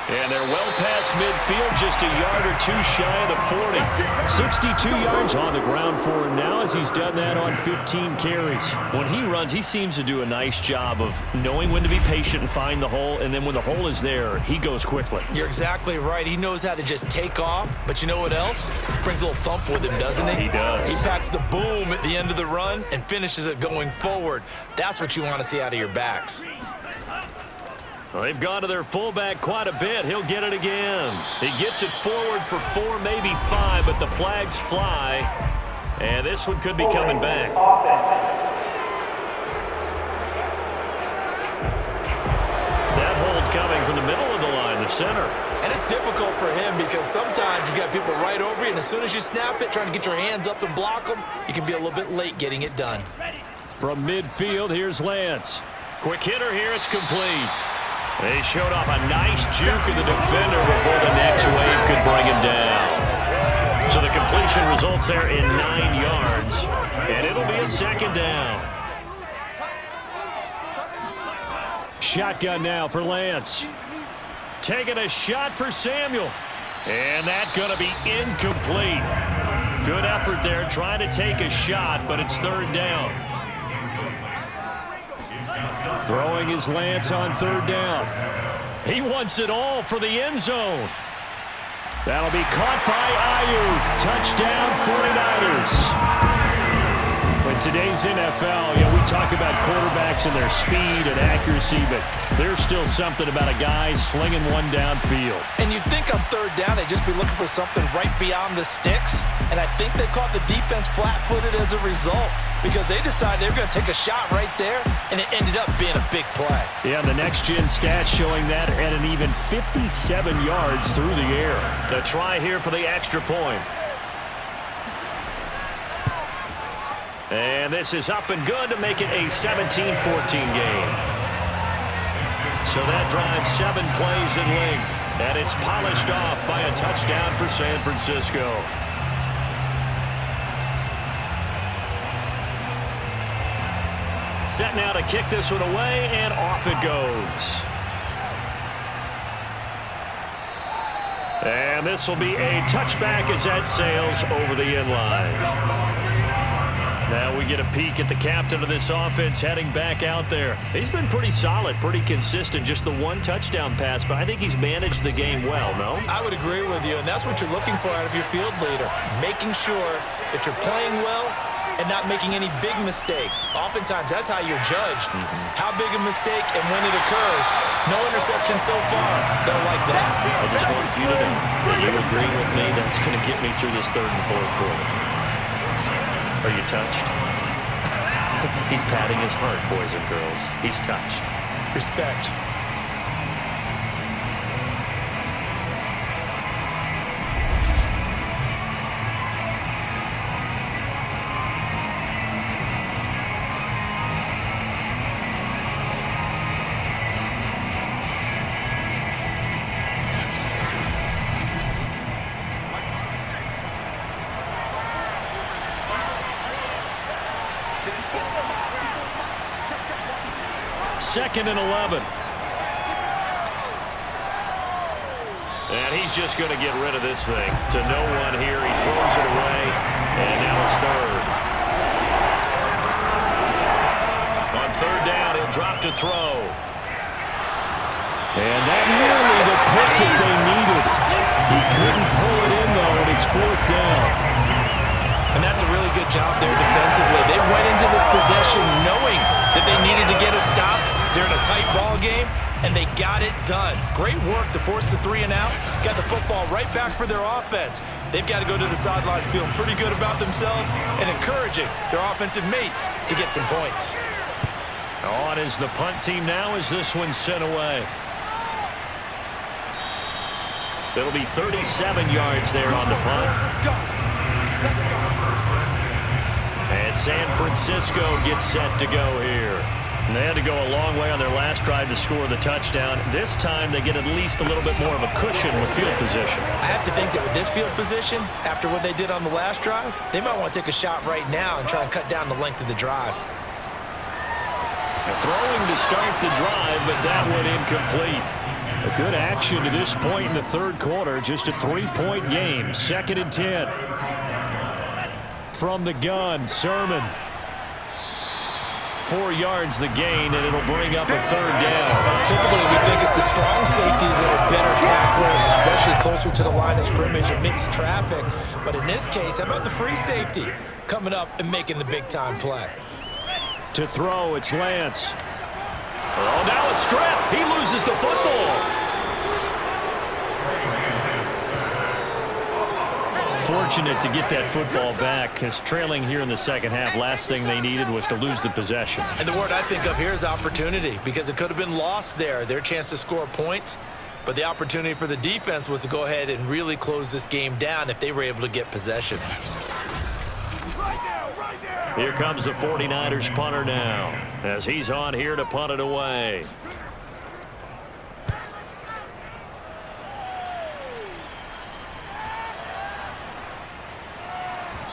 And they're well past midfield, just a yard or two shy of the 40. 62 yards on the ground for him now as he's done that on 15 carries. When he runs, he seems to do a nice job of knowing when to be patient and find the hole, and then when the hole is there, he goes quickly. You're exactly right. He knows how to just take off, but you know what else? Brings a little thump with him, doesn't he? He does. He packs the boom at the end of the run and finishes it going forward. That's what you want to see out of your backs. Well, they've gone to their fullback quite a bit. He'll get it again. He gets it forward for 4, maybe 5, but the flags fly. And this one could be coming back. That hold coming from the middle of the line, the center. And it's difficult for him because sometimes you've got people right over you, and as soon as you snap it, trying to get your hands up and block them, you can be a little bit late getting it done. From midfield, here's Lance. Quick hitter here, it's complete. They showed off a nice juke of the defender before the next wave could bring him down. So the completion results there in 9 yards, and it'll be a 2nd down. Shotgun now for Lance. Taking a shot for Samuel. And that's going to be incomplete. Good effort there trying to take a shot, but it's 3rd down. Throwing his Lance on 3rd down. He wants it all for the end zone. That'll be caught by Ayuk. Touchdown 49ers. In today's NFL, we talk about quarterbacks and their speed and accuracy, but there's still something about a guy slinging one downfield. And you'd think on 3rd down they'd just be looking for something right beyond the sticks, and I think they caught the defense flat-footed as a result because they decided they were going to take a shot right there, and it ended up being a big play. Yeah, the next-gen stats showing that at an even 57 yards through the air. The try here for the extra point. And this is up and good to make it a 17-14 game. So that drives 7 plays in length, and it's polished off by a touchdown for San Francisco. Set now to kick this one away, and off it goes. And this will be a touchback as that sails over the end line. Now we get a peek at the captain of this offense heading back out there. He's been pretty solid, pretty consistent, just the 1 touchdown pass, but I think he's managed the game well, no? I would agree with you, and that's what you're looking for out of your field leader, making sure that you're playing well and not making any big mistakes. Oftentimes, that's how you're judged. How big a mistake and when it occurs. No interception so far. They'll like that. I just want you to know that you agree with me. That's going to get me through this 3rd and 4th quarter. Are you touched? He's patting his heart, boys and girls. He's touched. Respect. Second and 11. And he's just going to get rid of this thing. To no one here. He throws it away. And now it's 3rd. On 3rd down, he'll drop to throw. And that nearly the pick that they needed. He couldn't pull it in, though, and it's 4th down. And that's a really good job there defensively. They went into this possession knowing that they needed to get a stop. They're in a tight ball game, and they got it done. Great work to force the 3 and out. Got the football right back for their offense. They've got to go to the sidelines feeling pretty good about themselves and encouraging their offensive mates to get some points. On is the punt team now as this one's sent away. It'll be 37 yards there on the punt. And San Francisco gets set to go here. And they had to go a long way on their last drive to score the touchdown. This time they get at least a little bit more of a cushion with field position. I have to think that with this field position, after what they did on the last drive, they might want to take a shot right now and try and cut down the length of the drive. Throwing to start the drive, but that one incomplete. A good action to this point in the third quarter. Just a 3-point game. 2nd and 10. From the gun, Sermon. 4 yards the gain, and it'll bring up a 3rd down. Typically, we think it's the strong safeties that are better tacklers, especially closer to the line of scrimmage amidst traffic. But in this case, how about the free safety coming up and making the big-time play? To throw, it's Lance. Oh, now it's stripped. He loses the football. Fortunate to get that football back, because trailing here in the second half, last thing they needed was to lose the possession. And the word I think of here is opportunity, because it could have been lost there, their chance to score points. But the opportunity for the defense was to go ahead and really close this game down if they were able to get possession. Here comes the 49ers punter now, as he's on here to punt it away.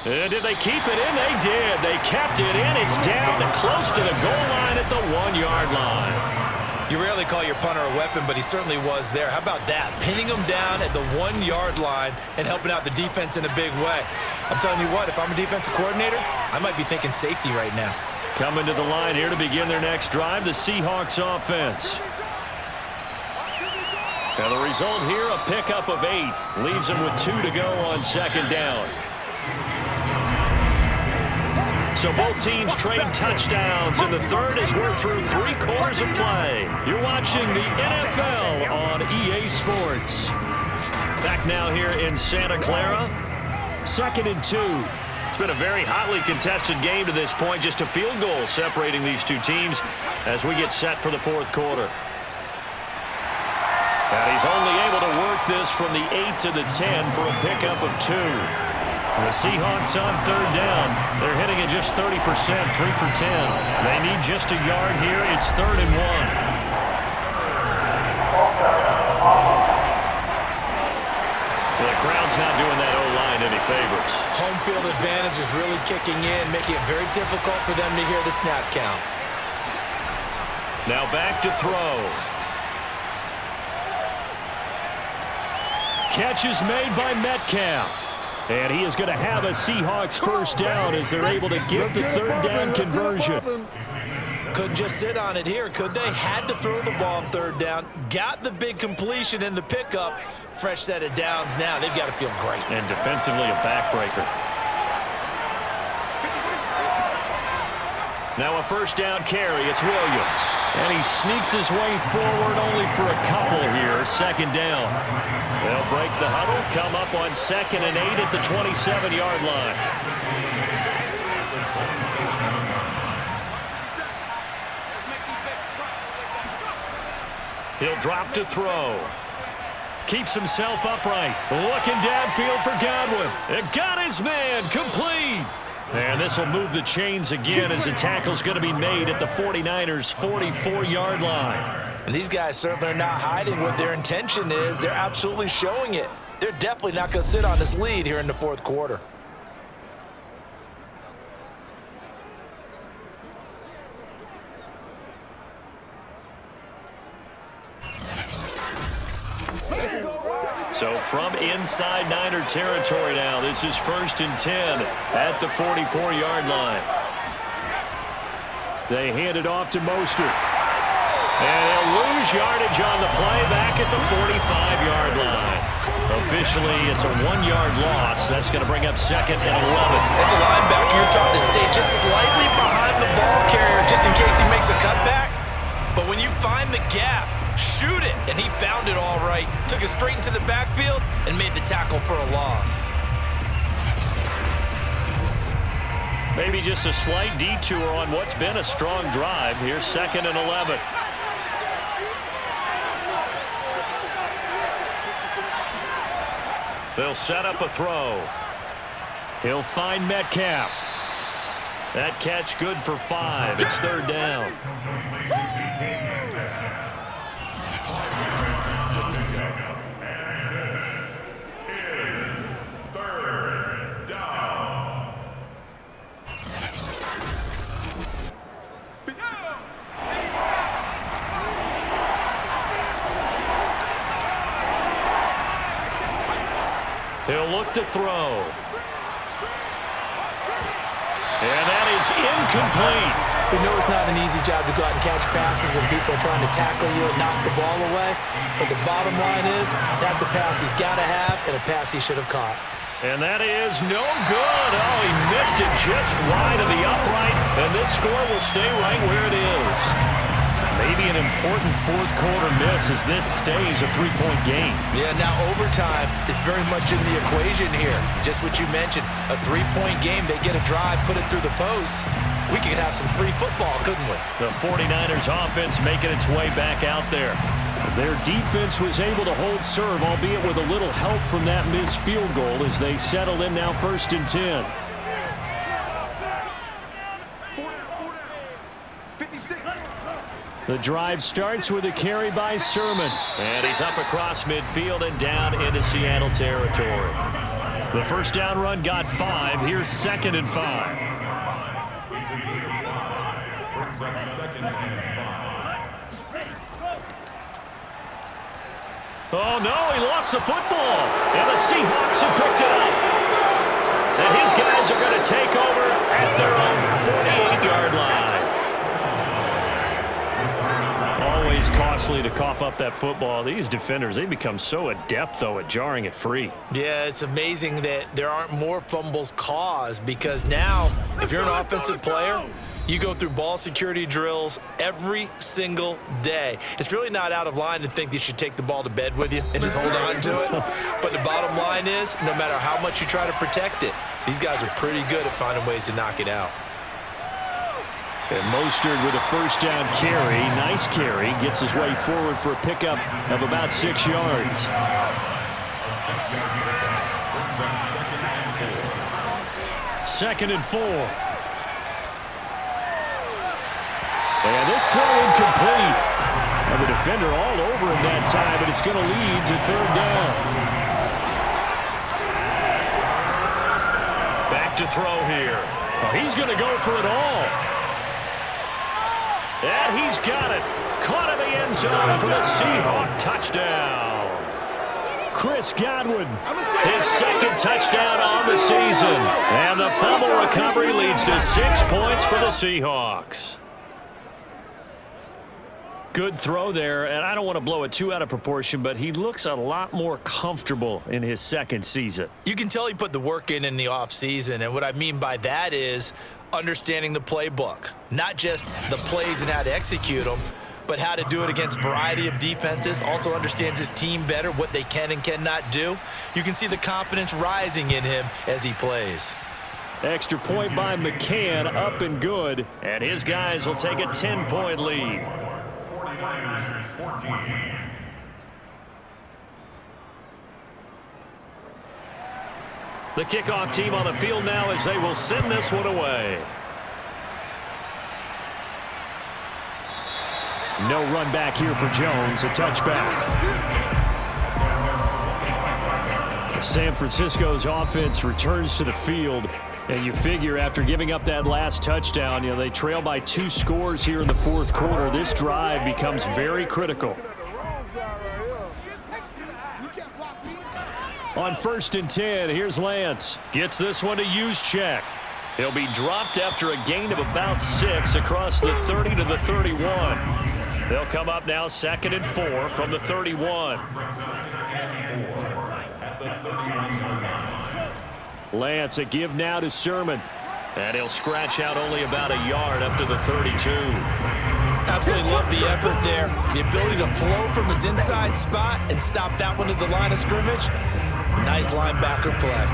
Did they keep it in? They did. They kept it in. It's down close to the goal line at the 1-yard line. You rarely call your punter a weapon, but he certainly was there. How about that? Pinning him down at the 1-yard line and helping out the defense in a big way. I'm telling you what, if I'm a defensive coordinator, I might be thinking safety right now. Coming to the line here to begin their next drive, the Seahawks offense. Now the result here, a pickup of 8. Leaves them with 2 to go on 2nd down. So both teams trade touchdowns in the third as we're through 3 quarters of play. You're watching the NFL on EA Sports. Back now here in Santa Clara. 2nd and 2. It's been a very hotly contested game to this point. Just a field goal separating these two teams as we get set for the 4th quarter. And he's only able to work this from the 8 to the 10 for a pickup of 2. The Seahawks on 3rd down. They're hitting at just 30%, 3 for 10. They need just a yard here. It's 3rd and 1. The crowd's not doing that O-line any favors. Home field advantage is really kicking in, making it very difficult for them to hear the snap count. Now back to throw. Catch is made by Metcalf. And he is going to have a Seahawks 1st down as they're able to get the 3rd down conversion. Couldn't just sit on it here, could they? Had to throw the ball on 3rd down. Got the big completion in the pickup. Fresh set of downs now. They've got to feel great. And defensively a backbreaker. Now a 1st down carry. It's Williams. And he sneaks his way forward only for a couple here. 2nd down. They'll break the huddle, come up on 2nd and 8 at the 27-yard line. He'll drop to throw. Keeps himself upright. Looking downfield for Godwin. It got his man. Complete. And this will move the chains again as the tackle's going to be made at the 49ers' 44-yard line. And these guys certainly are not hiding what their intention is. They're absolutely showing it. They're definitely not going to sit on this lead here in the 4th quarter. So from inside Niner territory now, this is 1st and 10 at the 44-yard line. They hand it off to Mostert. And he'll lose yardage on the play back at the 45-yard line. Officially, it's a 1-yard loss. That's going to bring up 2nd and 11. As a linebacker, you're taught to stay just slightly behind the ball carrier just in case he makes a cutback. But when you find the gap, shoot it. And he found it all right. Took it straight into the backfield and made the tackle for a loss. Maybe just a slight detour on what's been a strong drive. Here's 2nd and 11. They'll set up a throw. He'll find Metcalf. That catch good for 5. It's third down. He'll look to throw. And that is incomplete. We know it's not an easy job to go out and catch passes when people are trying to tackle you and knock the ball away. But the bottom line is, that's a pass he's got to have and a pass he should have caught. And that is no good. Oh, he missed it just wide of the upright. And this score will stay right where it is. Maybe an important fourth quarter miss as this stays a three-point game. Yeah, now overtime is very much in the equation here. Just what you mentioned, a three-point game. They get a drive, put it through the posts. We could have some free football, couldn't we? The 49ers offense making its way back out there. Their defense was able to hold serve, albeit with a little help from that missed field goal as they settle in now 1st and 10. The drive starts with a carry by Sermon. And he's up across midfield and down into Seattle territory. The first down run got 5. Here's 2nd and 5. Oh, no, he lost the football. And the Seahawks have picked it up. And his guys are going to take over at their own 48-yard line. Always costly to cough up that football. These defenders, they become so adept, though, at jarring it free. Yeah, it's amazing that there aren't more fumbles caused because now, if you're an offensive player, you go through ball security drills every single day. It's really not out of line to think that you should take the ball to bed with you and just hold on to it. But the bottom line is, no matter how much you try to protect it, these guys are pretty good at finding ways to knock it out. And Mostert with a first down carry. Nice carry. Gets his way forward for a pickup of about 6 yards. Second and 4. And this throw incomplete. And the defender all over him that time, but it's going to lead to third down. Back to throw here. Oh, he's going to go for it all. And he's got it. Caught in the end zone for the Seahawk touchdown. Chris Godwin. His second touchdown on the season. And the fumble recovery leads to 6 points for the Seahawks. Good throw there, and I don't want to blow it too out of proportion, but he looks a lot more comfortable in his second season. You can tell he put the work in the offseason, and what I mean by that is understanding the playbook. Not just the plays and how to execute them, but how to do it against a variety of defenses. Also understands his team better, what they can and cannot do. You can see the confidence rising in him as he plays. Extra point by McCann, up and good. And his guys will take a 10-point lead. The kickoff team on the field now as they will send this one away. No run back here for Jones, a touchback. San Francisco's offense returns to the field, and you figure after giving up that last touchdown, they trail by 2 scores here in the fourth quarter. This drive becomes very critical. On 1st and 10, here's Lance. Gets this one to Juszczyk. He'll be dropped after a gain of about 6 across the 30 to the 31. They'll come up now 2nd and 4 from the 31. Lance, a give now to Sermon. And he'll scratch out only about a yard up to the 32. Absolutely love the effort there. The ability to flow from his inside spot and stop that one at the line of scrimmage. Nice linebacker play.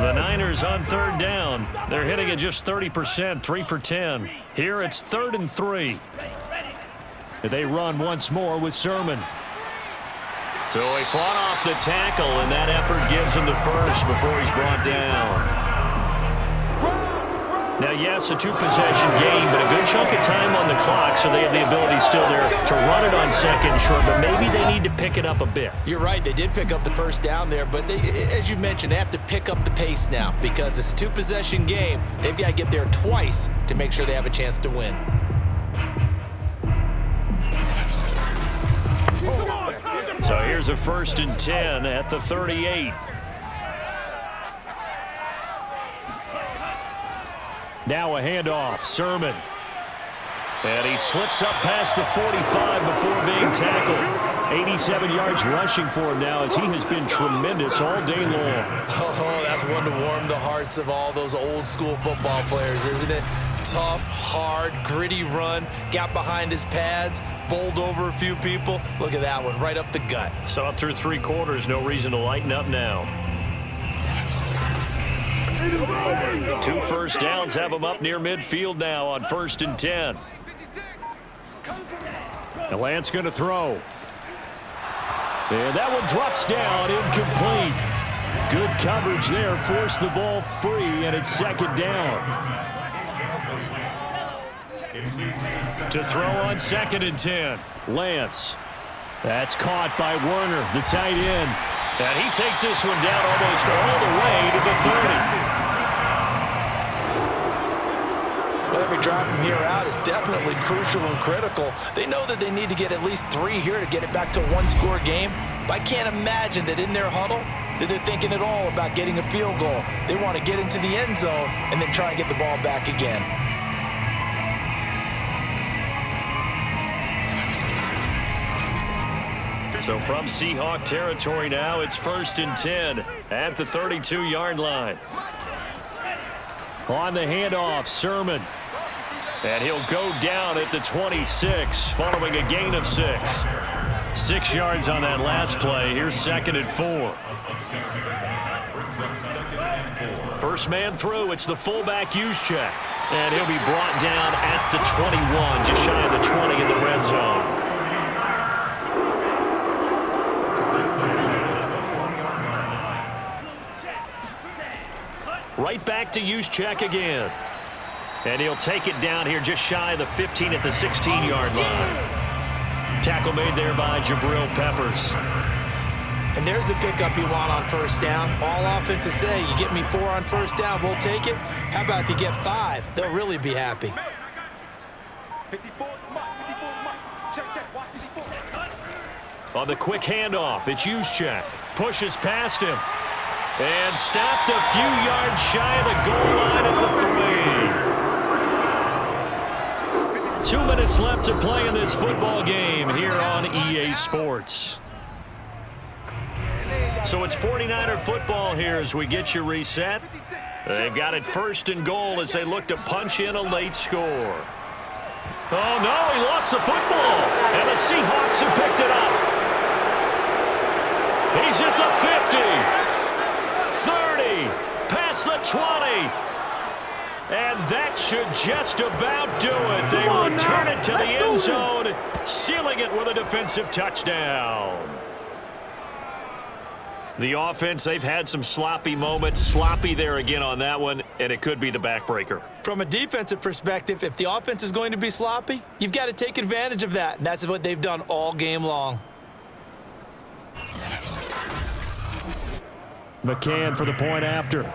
The Niners on 3rd down. They're hitting at just 30%, 3 for 10. Here it's 3rd and 3. They run once more with Sermon. So he fought off the tackle, and that effort gives him the first before he's brought down. Now, yes, a two-possession game, but a good chunk of time on the clock, so they have the ability still there to run it on second short, but maybe they need to pick it up a bit. You're right, they did pick up the first down there, but they, as you mentioned, they have to pick up the pace now because it's a two-possession game. They've got to get there twice to make sure they have a chance to win. So here's a 1st and 10 at the 38. Now a handoff, Sermon. And he slips up past the 45 before being tackled. 87 yards rushing for him now as he has been tremendous all day long. Oh, that's one to warm the hearts of all those old school football players, isn't it? Tough, hard, gritty run, got behind his pads, bowled over a few people. Look at that one, right up the gut. So up through 3 quarters, no reason to lighten up now. 2 first downs have him up near midfield now on 1st and 10. The Lance going to throw. And that one drops down, incomplete. Good coverage there, forced the ball free, and it's 2nd down. To throw on 2nd and 10, Lance. That's caught by Werner, the tight end. And he takes this one down almost all the way to the 30. Well, every drive from here out is definitely crucial and critical. They know that they need to get at least 3 here to get it back to a 1-score game. But I can't imagine that in their huddle that they're thinking at all about getting a field goal. They want to get into the end zone and then try and get the ball back again. So from Seahawk territory now, it's 1st and 10 at the 32-yard line. On the handoff, Sermon. And he'll go down at the 26 following a gain of 6. 6 yards on that last play. Here's 2nd and 4. First man through, it's the fullback Juszczyk. And he'll be brought down at the 21, just shy of the 20 in the red zone. Right back to Juszczyk again. And he'll take it down here just shy of the 15 at the 16-yard line. Tackle made there by Jabril Peppers. And there's the pickup you want on 1st down. All offenses say, you get me 4 on 1st down, we'll take it. How about if you get 5? They'll really be happy. On the quick handoff, it's Juszczyk. Pushes past him. And stopped a few yards shy of the goal line at the 3. 2 minutes left to play in this football game here on EA Sports. So it's 49er football here as we get you reset. They've got it 1st and goal as they look to punch in a late score. Oh, no, he lost the football. And the Seahawks have picked it up. He's at the 50. 30, past the 20. And that should just about do it. They return it to the end zone, sealing it with a defensive touchdown. The offense, they've had some sloppy moments. Sloppy there again on that one, and it could be the backbreaker. From a defensive perspective, if the offense is going to be sloppy, you've got to take advantage of that. And that's what they've done all game long. McCann for the point after.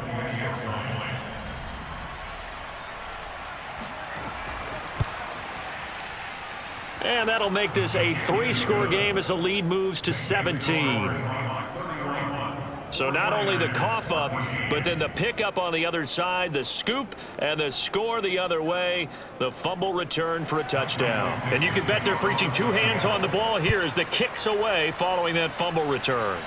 And that'll make this a 3-score game as the lead moves to 17. So not only the cough up, but then the pickup on the other side, the scoop, and the score the other way, the fumble return for a touchdown. And you can bet they're preaching 2 hands on the ball here as the kick's away following that fumble return.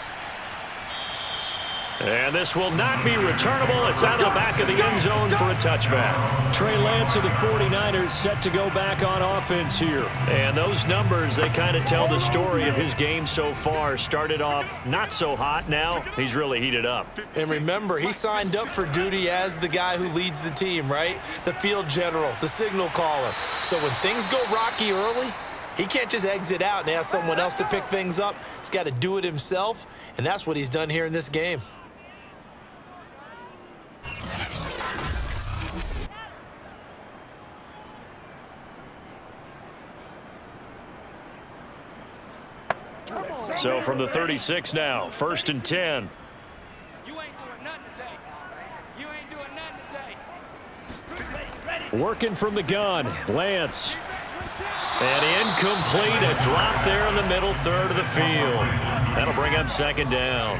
And this will not be returnable. It's out of the back of the end zone for a touchback. Trey Lance of the 49ers set to go back on offense here. And those numbers, they kind of tell the story of his game so far. Started off not so hot. Now he's really heated up. And remember, he signed up for duty as the guy who leads the team, right? The field general, the signal caller. So when things go rocky early, He can't just exit out and ask someone else to pick things up. He's got to do it himself, and that's what he's done here in this game. So from the 36 now, 1st and 10. You ain't doing nothing today. You ain't doing nothing today. Working from the gun, Lance. And incomplete, a drop there in the middle third of the field. That'll bring up 2nd down.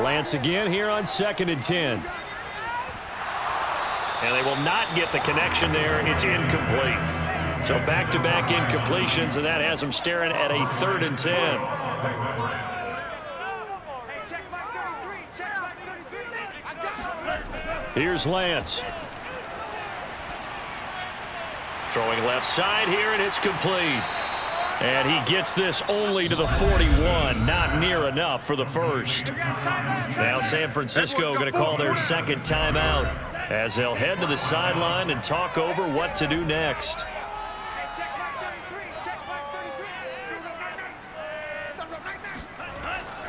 Lance again here on 2nd and 10. And they will not get the connection there. It's incomplete. So back-to-back incompletions, and that has them staring at a 3rd and 10. Here's Lance. Throwing left side here, and it's complete. And he gets this only to the 41. Not near enough for the first. Now San Francisco going to call their 2nd timeout as they'll head to the sideline and talk over what to do next.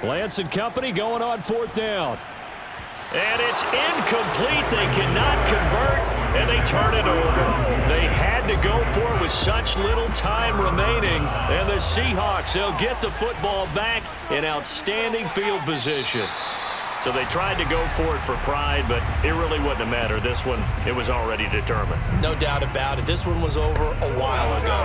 Lance and company going on 4th down. And it's incomplete. They cannot convert, and they turn it over. They had to go for it with such little time remaining. And the Seahawks, they'll get the football back in outstanding field position. So they tried to go for it for pride, but it really wouldn't have mattered. This one, it was already determined. No doubt about it. This one was over a while ago.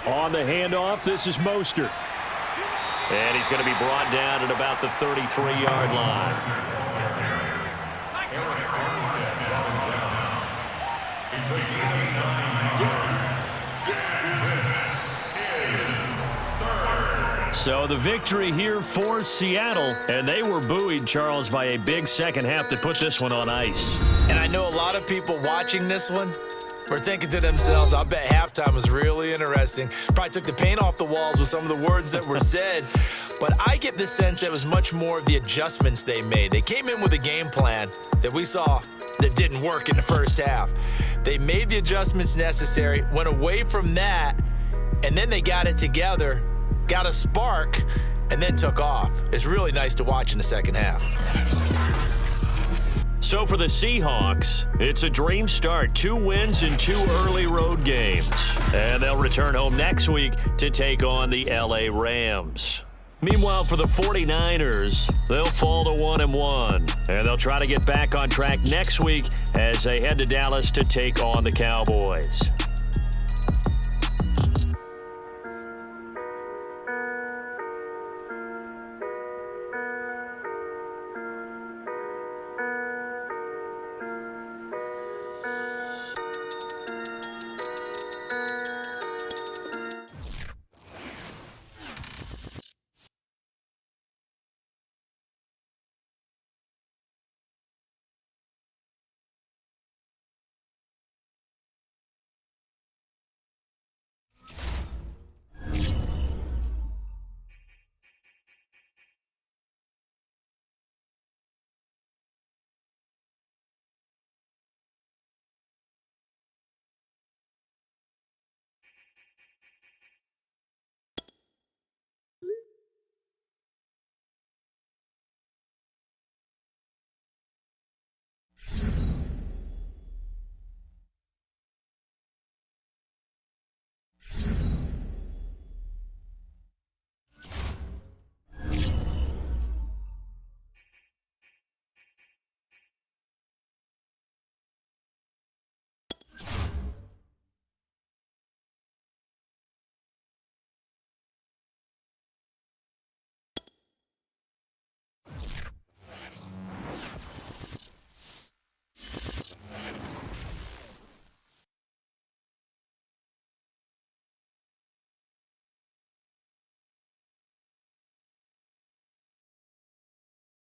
On the handoff, this is Mostert. And he's going to be brought down at about the 33-yard line. So the victory here for Seattle, and they were buoyed, Charles, by a big second half to put this one on ice. And I know a lot of people watching this one were thinking to themselves, I bet halftime was really interesting. Probably took the paint off the walls with some of the words that were said. But I get the sense that it was much more of the adjustments they made. They came in with a game plan that we saw that didn't work in the first half. They made the adjustments necessary, went away from that, and then they got it together, got a spark, and then took off. It's really nice to watch in the second half. So for the Seahawks, it's a dream start. 2 wins in 2 early road games. And they'll return home next week to take on the LA Rams. Meanwhile, for the 49ers, they'll fall to 1-1. And they'll try to get back on track next week as they head to Dallas to take on the Cowboys.